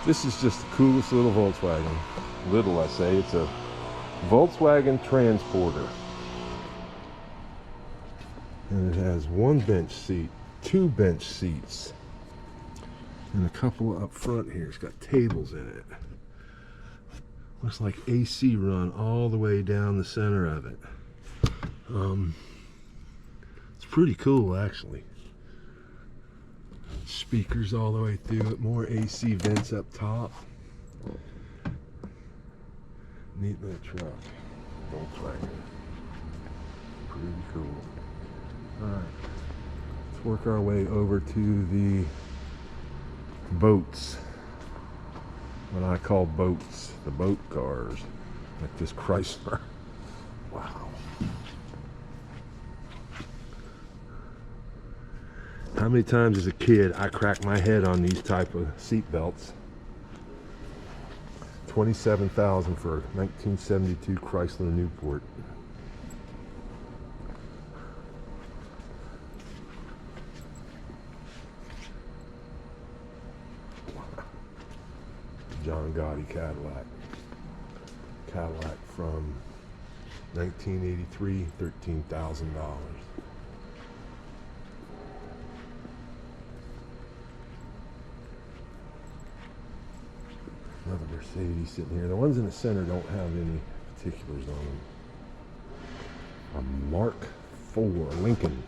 This is just the coolest little Volkswagen. Little, I say. It's a Volkswagen Transporter. And it has one bench seat, 2 bench seats, and a couple up front here. It's got tables in it. Looks like AC run all the way down the center of it. It's pretty cool, actually. Speakers all the way through it. More AC vents up top. Neat little truck. Volkswagen. Pretty cool. Alright. Let's work our way over to the boats. What I call boats. The boat cars. Like this Chrysler. Wow. How many times as a kid I cracked my head on these type of seat belts? $27,000 for a 1972 Chrysler Newport. John Gotti Cadillac. Cadillac from 1983, $13,000. Another Mercedes sitting here. The ones in the center don't have any particulars on them. A Mark IV Lincoln.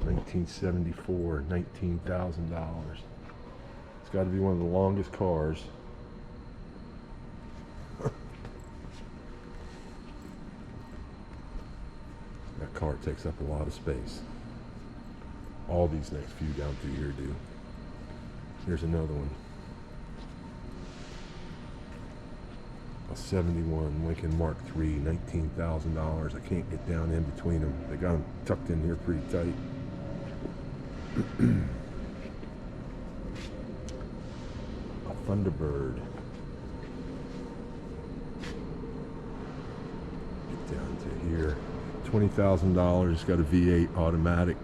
1974, $19,000. It's got to be one of the longest cars. That car takes up a lot of space. All these next few down through here do. Here's another one. A 71 Lincoln Mark III, $19,000. I can't get down in between them. They got them tucked in here pretty tight. A Thunderbird. Get down to here. $20,000. It's got a V8 automatic.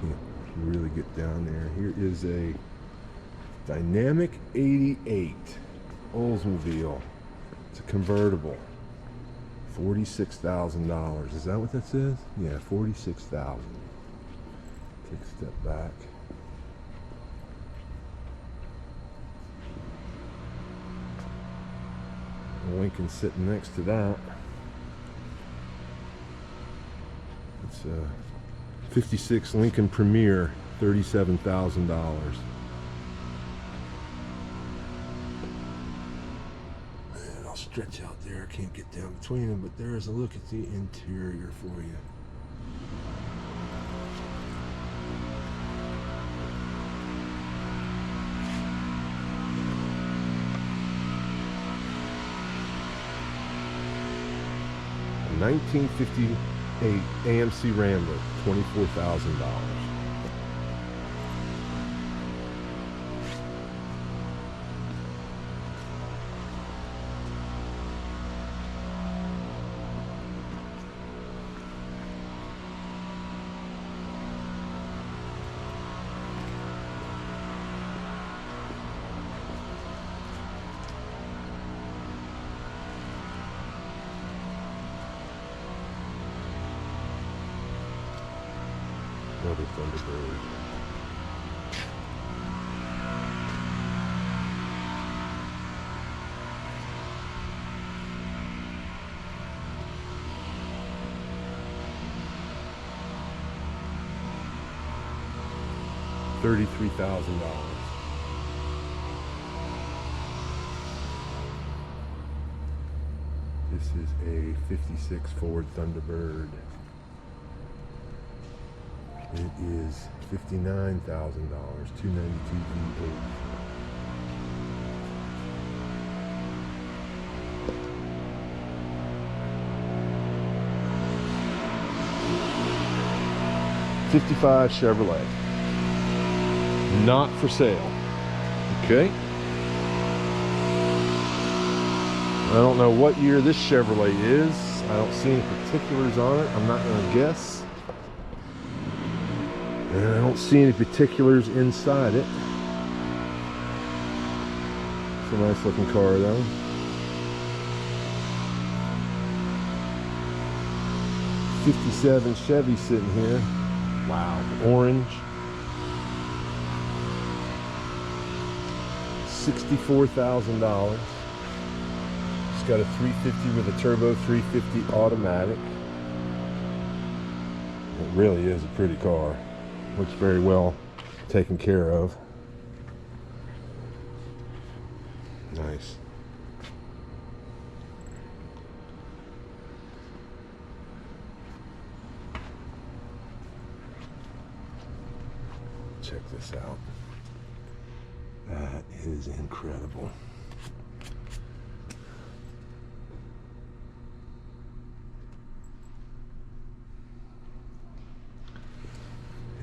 Can't really get down there. Here is a Dynamic 88 Oldsmobile. It's a convertible. $46,000. Is that what that says? Yeah, $46,000. Take a step back. Lincoln sitting next to that. It's a 56 Lincoln Premier, $37,000. Stretch out there. I can't get down between them, but there's a look at the interior for you. A 1958 AMC Rambler, $24,000. Another Thunderbird. $33,000. This is a 56 Ford Thunderbird. It is $59,000, 292 V8. '55 Chevrolet. Not for sale. Okay. I don't know what year this Chevrolet is. I don't see any particulars on it. I'm not going to guess. And I don't see any particulars inside it. It's a nice looking car though. '57 Chevy sitting here. Wow, orange. $64,000. It's got a 350 with a turbo 350 automatic. It really is a pretty car. Looks very well taken care of. Nice. Check this out. That is incredible.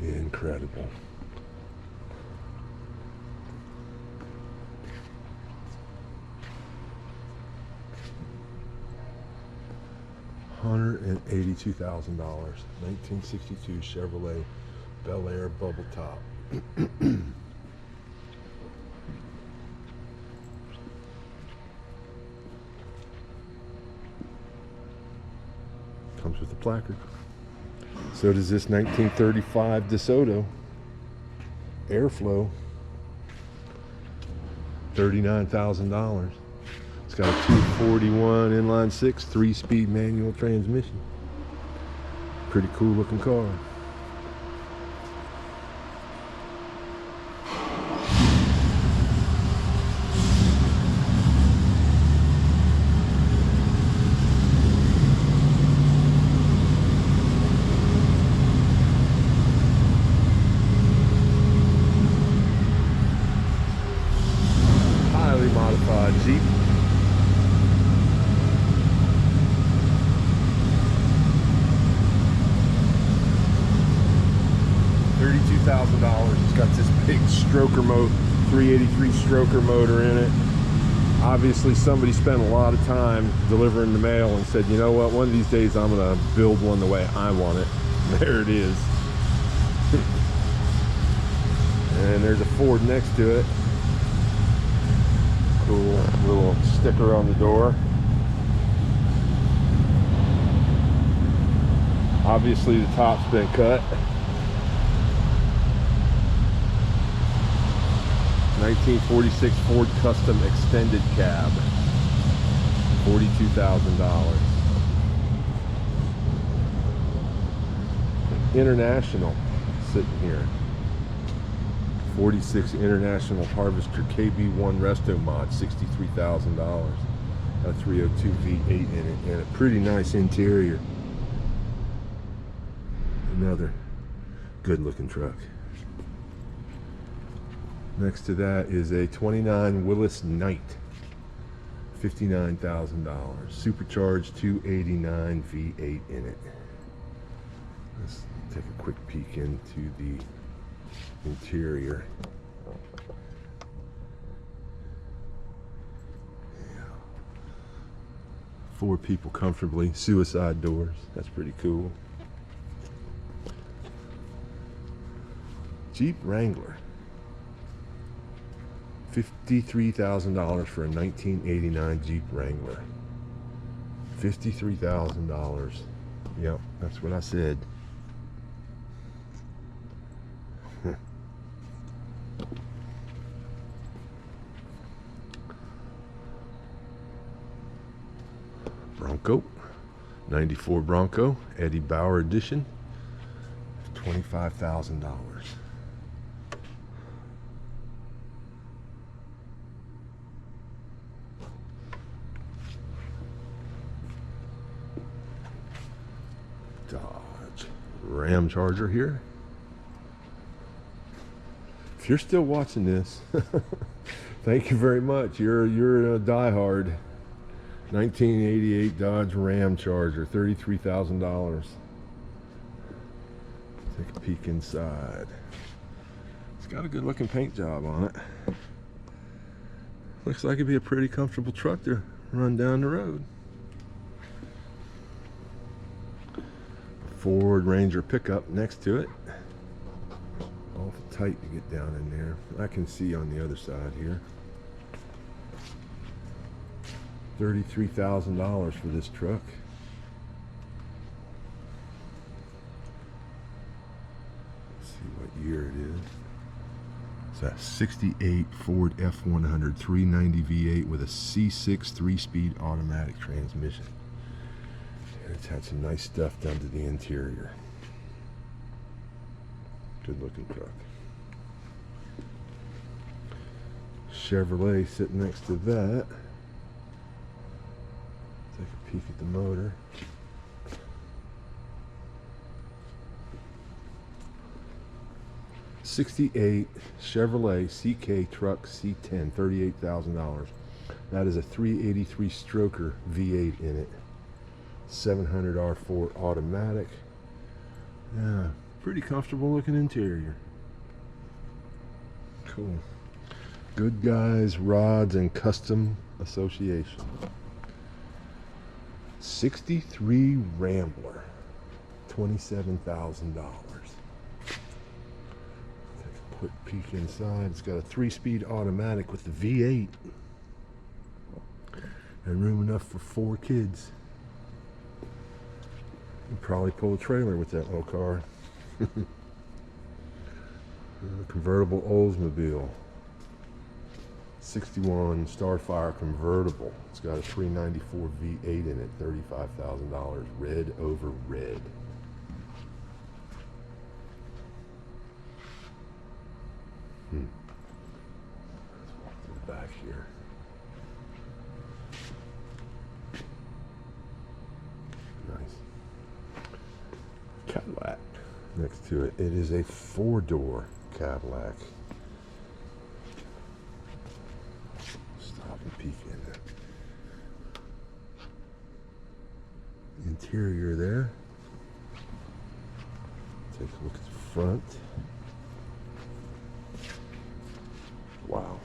Incredible. $182,000. 1962 Chevrolet Bel Air bubble top. Comes with the placard. So does this 1935 DeSoto Airflow. $39,000. It's got a 241 inline six, 3-speed manual transmission. Pretty cool looking car. Modified Jeep. $32,000. It's got this big stroker motor, 383 stroker motor in it. Obviously somebody spent a lot of time delivering the mail and said, you know what, one of these days I'm gonna build one the way I want it. There it is. And there's a Ford next to it. Cool little sticker on the door. Obviously the top's been cut. 1946 Ford Custom Extended Cab. $42,000. International sitting here. 46 International Harvester KB1 Resto Mod, $63,000. A 302 V8 in it, and a pretty nice interior. Another good looking truck. Next to that is a 29 Willis Knight, $59,000. Supercharged 289 V8 in it. Let's take a quick peek into the interior. Yeah. 4 people comfortably. Suicide doors. That's pretty cool. Jeep Wrangler. $53,000 for a 1989 Jeep Wrangler. $53,000. Yep, that's what I said. Bronco, 94 Bronco, Eddie Bauer edition, $25,000. Dodge Ram Charger here. If you're still watching this, thank you very much. You're a diehard. 1988 Dodge Ram Charger, $33,000. Take a peek inside. It's got a good looking paint job on it. Looks like it'd be a pretty comfortable truck to run down the road. Ford Ranger pickup next to it. Awful tight to get down in there. I can see on the other side here. $33,000 for this truck. Let's see what year it is. It's that? 68 Ford F100 390 V8 with a C6 3-speed automatic transmission. And it's had some nice stuff done to the interior. Good looking truck. Chevrolet sitting next to that. Take a peek at the motor. '68 Chevrolet CK Truck C10, $38,000. That is a 383 stroker V8 in it. 700 R4 automatic. Yeah, pretty comfortable looking interior. Cool. Good Guys Rods and Custom Association. '63 Rambler, $27,000. Quick peek inside. It's got a 3-speed automatic with the V8 and room enough for 4 kids. You probably pull a trailer with that little car. Convertible Oldsmobile, '61 Starfire convertible. It's got a 394 V8 in it, $35,000. Red over red. Let's walk to the back here. Nice. Cadillac next to it. It is a 4-door Cadillac. Stop and peek in the interior there. Take a look at the front. Wow.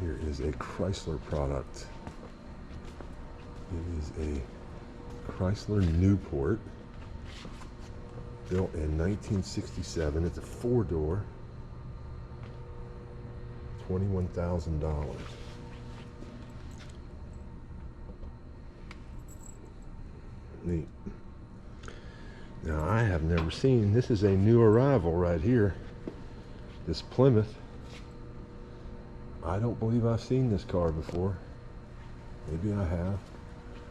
Here is a Chrysler product. It is a Chrysler Newport, built in 1967. It's a 4-door, $21,000. Neat. Now I have never seen, this is a new arrival right here, this Plymouth. I don't believe I've seen this car before. Maybe I have.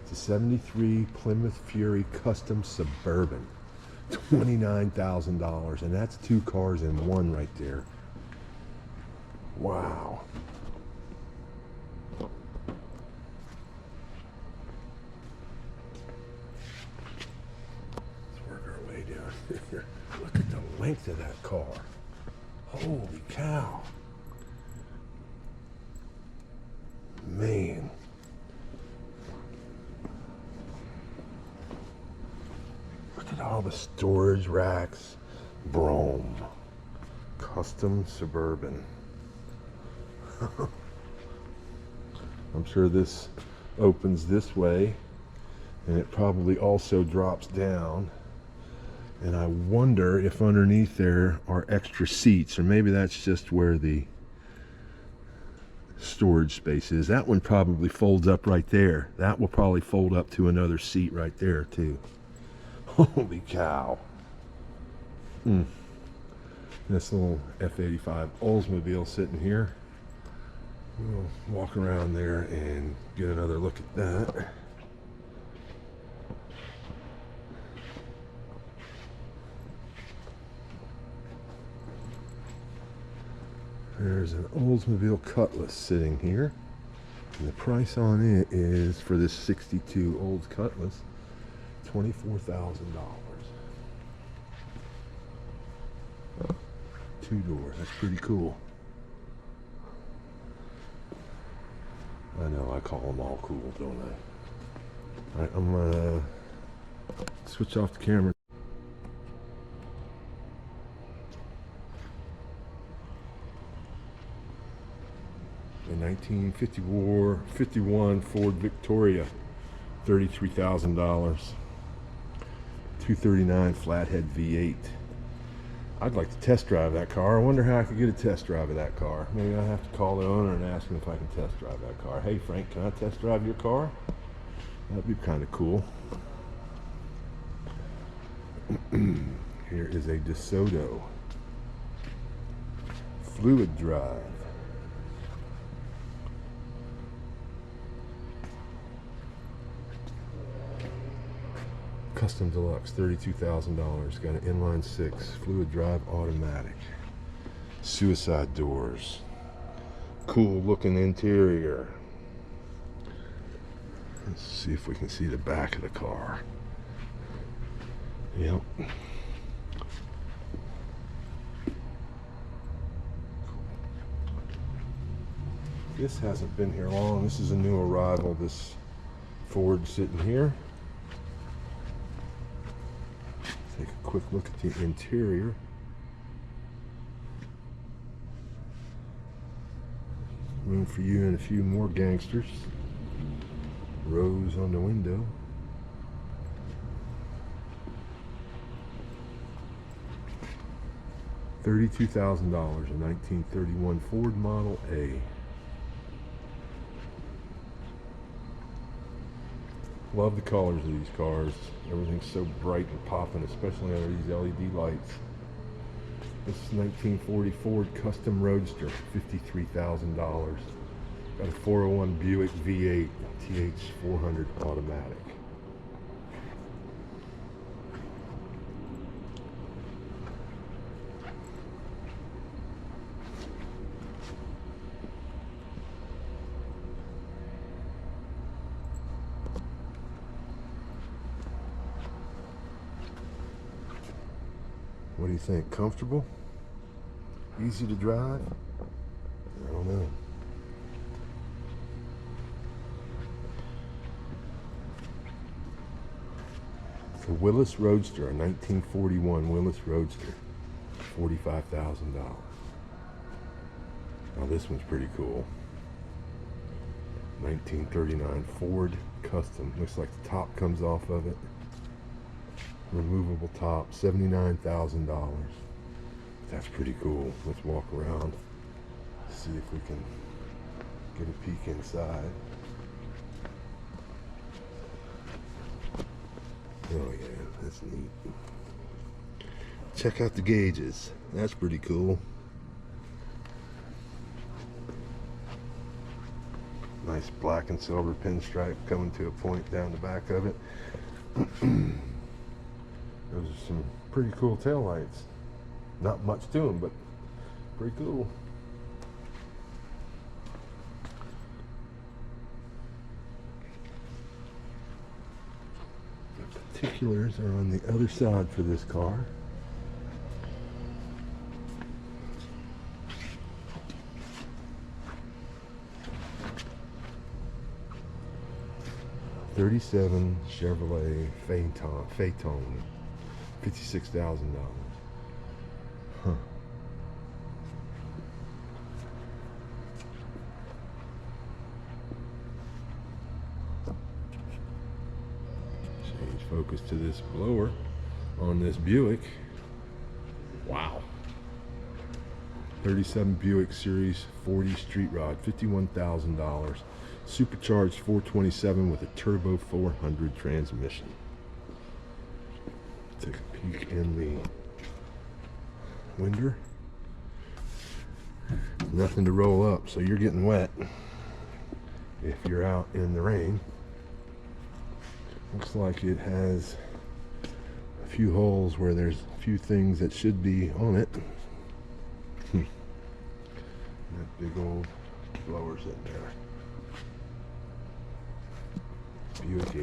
It's a '73 Plymouth Fury Custom Suburban, $29,000, and that's 2 cars in one right there. Wow. Here. Look at the length of that car. Holy cow. Man. Look at all the storage racks. Brougham. Custom Suburban. I'm sure this opens this way, and it probably also drops down. And I wonder if underneath there are extra seats, or maybe that's just where the storage space is. That one probably folds up right there. That will probably fold up to another seat right there too. Holy cow. This little F85 Oldsmobile sitting here. We'll walk around there and get another look at that. There's an Oldsmobile Cutlass sitting here, and the price on it is, for this '62 Olds Cutlass, $24,000. 2-door. That's pretty cool. I know, I call them all cool, don't I? Alright, I'm gonna switch off the camera. A 1951 Ford Victoria, $33,000. 239 flathead V8. I'd like to test drive that car. I wonder how I could get a test drive of that car. Maybe I have to call the owner and ask him if I can test drive that car. Hey Frank, can I test drive your car? That'd be kind of cool. Here is a DeSoto fluid drive. Custom Deluxe, $32,000. Got an inline 6 fluid drive automatic. Suicide doors. Cool looking interior. Let's see if we can see the back of the car. Yep. This hasn't been here long. This is a new arrival. This Ford sitting here. Take a quick look at the interior. Room for you and a few more gangsters. Rose on the window. $32,000, a 1931 Ford Model A. Love the colors of these cars. Everything's so bright and popping, especially under these LED lights. This is 1940 Ford Custom Roadster, $53,000. Got a 401 Buick V8 TH400 automatic. What do you think? Comfortable? Easy to drive? I don't know. The Willis Roadster, a 1941 Willis Roadster, $45,000. Now this one's pretty cool. 1939 Ford Custom. Looks like the top comes off of it. Removable top, $79,000. That's pretty cool. Let's walk around, see if we can get a peek inside. Oh yeah, that's neat. Check out the gauges. That's pretty cool. Nice black and silver pinstripe coming to a point down the back of it. Those are some pretty cool taillights. Not much to them, but pretty cool. The particulars are on the other side for this car. '37 Chevrolet Phaeton, $56,000. Huh. Change focus to this blower on this Buick. Wow. 37 Buick Series 40 Street Rod, $51,000. Supercharged 427 with a turbo 400 transmission. Take a peek in the window. Nothing to roll up, so you're getting wet if you're out in the rain. Looks like it has a few holes where there's a few things that should be on it. That big old blower's in there. Buick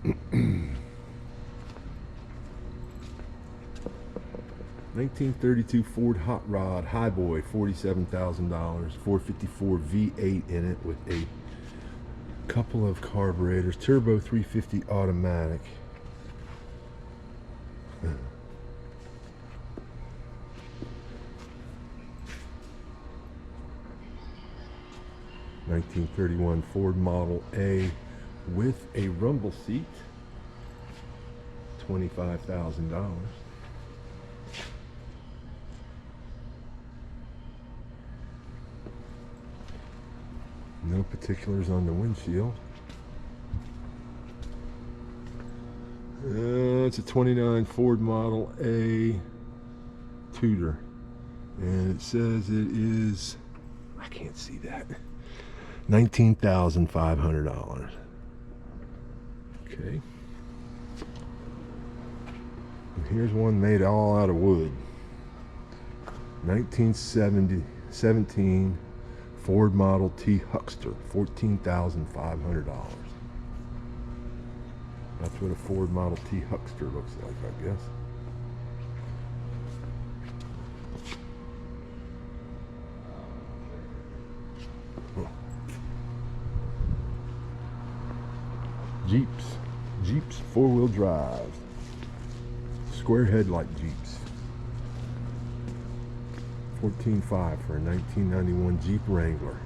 8. 1932 Ford Hot Rod Highboy, $47,000, 454 V8 in it with a couple of carburetors, turbo 350 automatic. (1931) Ford Model A with a rumble seat, $25,000. No particulars on the windshield. It's a 29 Ford Model A Tudor. And it says it is, I can't see that, $19,500. Okay. And here's one made all out of wood. 1917 Ford Model T Huckster, $14,500. That's what a Ford Model T Huckster looks like, I guess. Jeeps, four-wheel drive, square headlight Jeeps. $14,500 for a 1991 Jeep Wrangler,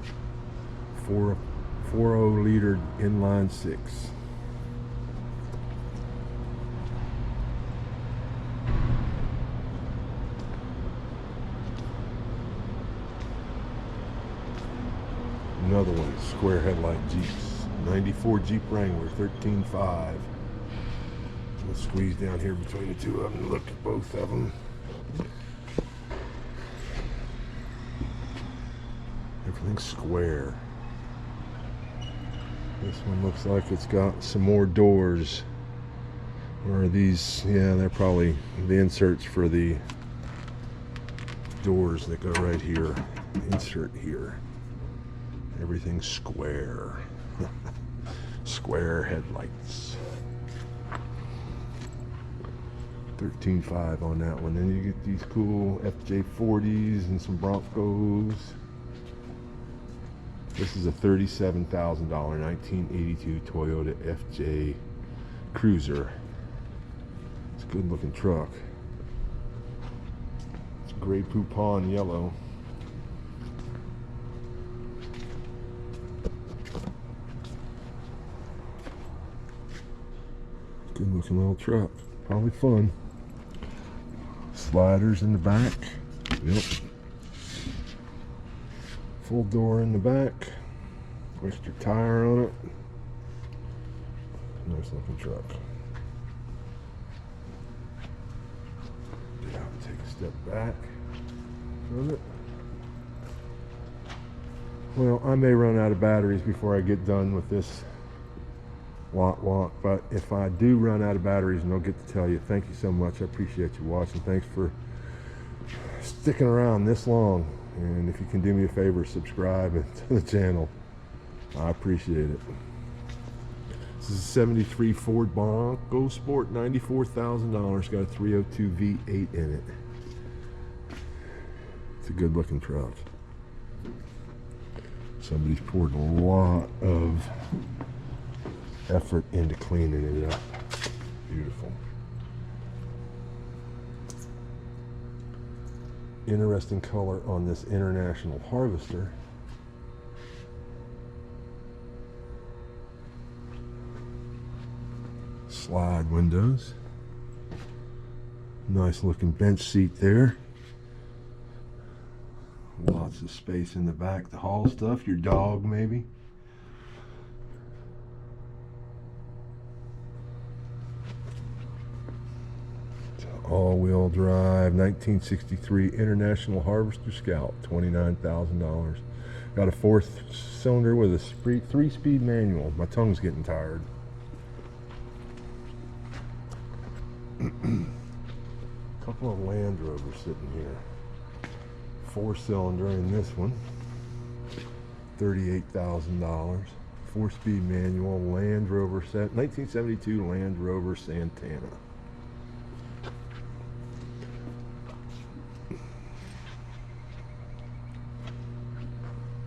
4.0 liter inline six. Another one, square headlight Jeeps. 94 Jeep Wrangler, $13,500. Let's squeeze down here between the two of them and look at both of them. Everything's square. This one looks like it's got some more doors. Or are these, yeah, they're probably the inserts for the doors that go right here. Insert here. Everything's square. Square headlights. $13,500 on that one. Then you get these cool FJ40s and some Broncos. This is a $37,000 1982 Toyota FJ Cruiser. It's a good looking truck. It's gray Poupon yellow. Good looking little truck. Probably fun. Sliders in the back. Yep. Full door in the back. Extra tire on it. Nice looking truck. Get out and take a step back from it. Well, I may run out of batteries before I get done with this walk, but if I do run out of batteries, and I'll get to tell you, thank you so much. I appreciate you watching. Thanks for sticking around this long, and if you can do me a favor, subscribe to the channel. I appreciate it. This is a 73 Ford Bronco Sport, $94,000. Got a 302 V8 in it. It's a good looking truck. Somebody's poured a lot of effort into cleaning it up. Beautiful. Interesting color on this International Harvester. Slide windows. Nice looking bench seat there. Lots of space in the back to haul stuff. Your dog maybe. All-wheel drive 1963 International Harvester Scout, $29,000. Got a 4-cylinder with a 3-speed manual. My tongue's getting tired. Couple of Land Rovers sitting here. 4-cylinder in this one, $38,000. 4-speed manual Land Rover set, 1972 Land Rover Santana.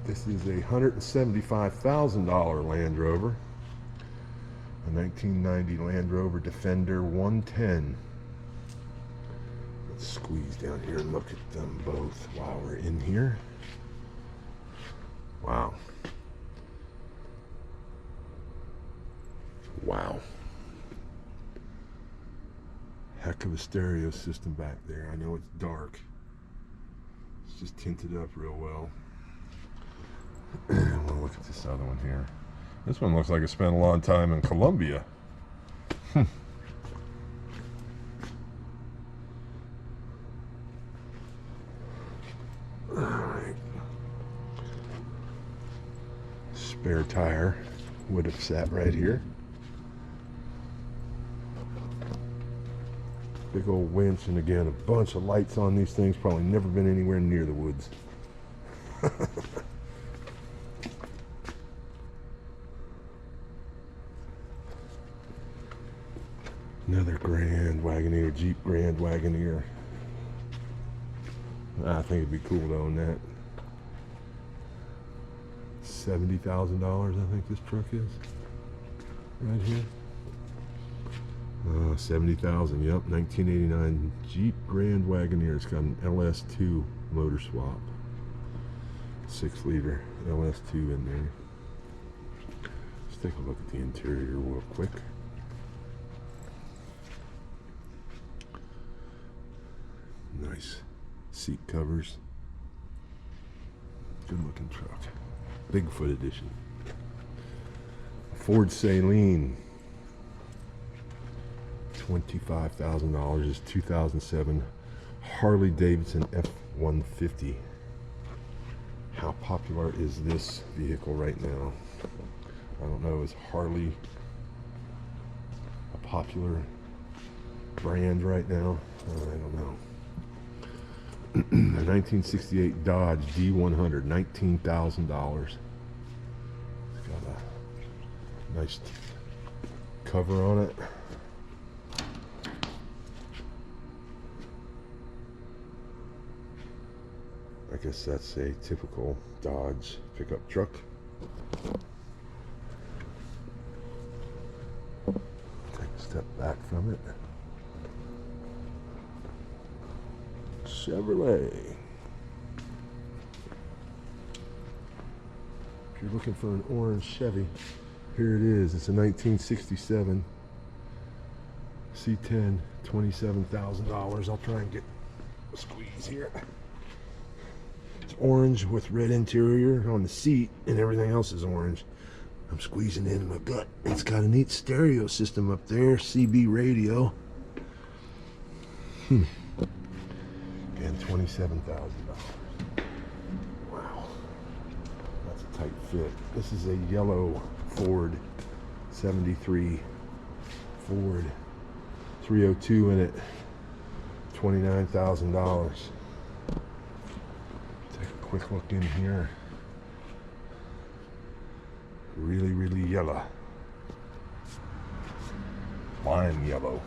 This is a $175,000 Land Rover, a 1990 Land Rover Defender 110. Let's squeeze down here and look at them both while we're in here. Wow. Wow. Heck of a stereo system back there. I know it's dark. It's just tinted up real well. We'll look at this other one here. This one looks like it spent a long time in Colombia. Spare tire would have sat right here. Big old winch, and again, a bunch of lights on these things. Probably never been anywhere near the woods. Another Grand Wagoneer, Jeep Grand Wagoneer. I think it'd be cool to own that. $70,000, I think this truck is. Right here. 70,000, yep, 1989 Jeep Grand Wagoneer. It's got an LS2 motor swap. 6-liter LS2 in there. Let's take a look at the interior real quick. Nice seat covers. Good looking truck. Bigfoot edition. Ford Saline. $25,000 is 2007 Harley Davidson F-150. How popular is this vehicle right now? I don't know. Is Harley a popular brand right now? I don't know. A 1968 Dodge D100, $19,000. It's got a nice cover on it. I guess that's a typical Dodge pickup truck. Take a step back from it. Chevrolet. If you're looking for an orange Chevy, here it is. It's a 1967 C10, $27,000. I'll try and get a squeeze here. It's orange with red interior on the seat, and everything else is orange. I'm squeezing it in my gut. It's got a neat stereo system up there, CB radio. And $27,000. Wow, that's a tight fit. This is a yellow Ford 73 Ford 302 in it. $29,000. Take a quick look in here. Really, really yellow. Lime yellow.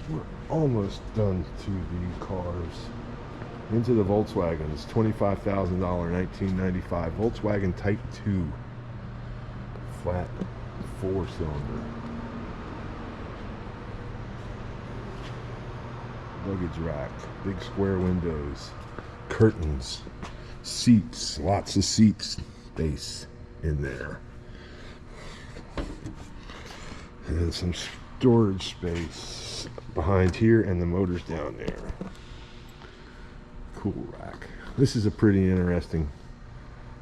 We're almost done to the cars. Into the Volkswagens. $25,000 1995 Volkswagen Type 2 flat 4-cylinder. Luggage rack, big square windows, curtains, seats, lots of seat space in there, and some storage space behind here, and the motors down there. Cool rack. This is a pretty interesting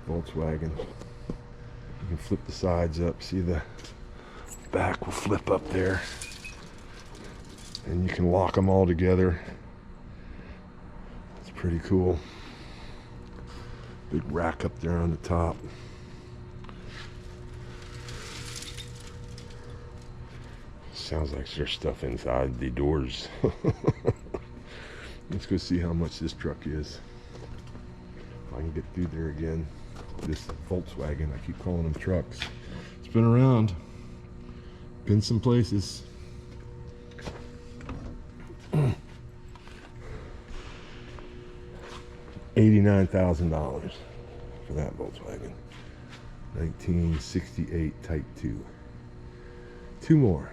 Volkswagen. You can flip the sides up. See, the back will flip up there, and you can lock them all together. It's pretty cool. Big rack up there on the top. Sounds like there's stuff inside the doors. Let's go see how much this truck is. If I can get through there again. This Volkswagen, I keep calling them trucks. It's been around. Been some places. $89,000 for that Volkswagen. 1968 Type 2. Two more.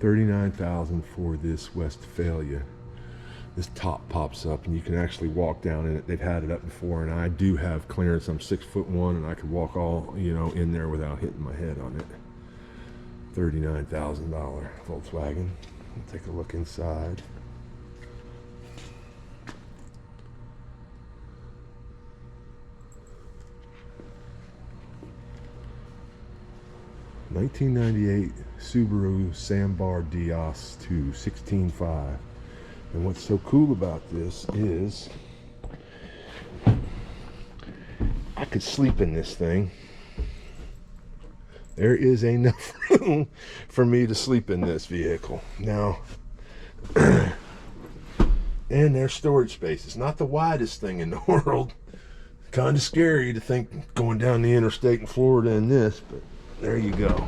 $39,000 for this Westphalia. This top pops up and you can actually walk down in it. They've had it up before, and I do have clearance. I'm 6'1" and I could walk all, in there without hitting my head on it. $39,000 Volkswagen. We'll take a look inside. '98 Subaru Sambar Dios 2 16.5. And what's so cool about this is I could sleep in this thing. There is enough room for me to sleep in this vehicle. Now, and there's storage space. It's not the widest thing in the world. Kind of scary to think going down the interstate in Florida in this, but there you go.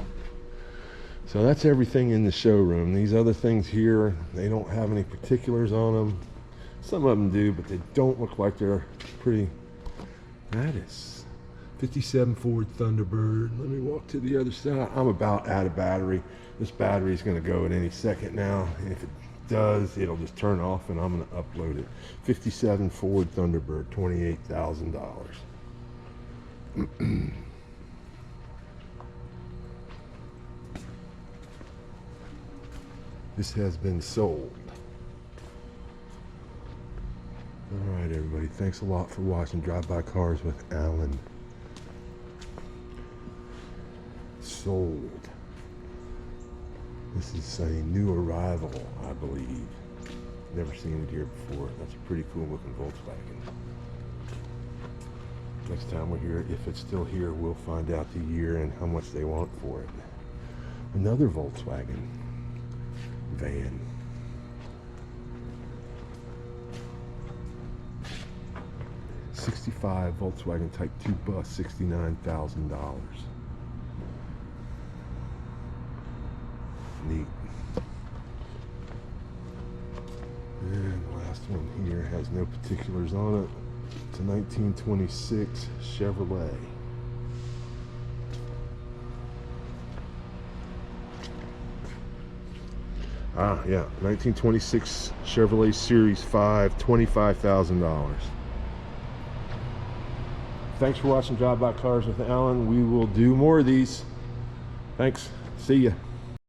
So that's everything in the showroom. These other things here, they don't have any particulars on them. Some of them do, but they don't look like they're pretty. That is 57 Ford Thunderbird. Let me walk to the other side. I'm about out of battery. This battery is going to go at any second now. And if it does, it'll just turn off and I'm going to upload it. 57 Ford Thunderbird, $28,000. This has been sold. Alright everybody, thanks a lot for watching Drive By Cars with Alan. Sold. This is a new arrival, I believe. Never seen it here before. That's a pretty cool looking Volkswagen. Next time we're here, if it's still here, we'll find out the year and how much they want for it. Another Volkswagen van. '65 Volkswagen Type 2 bus, $69,000. Neat. And the last one here has no particulars on it. It's a 1926 Chevrolet. Yeah, 1926 Chevrolet Series 5, $25,000. Thanks for watching Drive By Cars with Alan. We will do more of these. Thanks. See ya.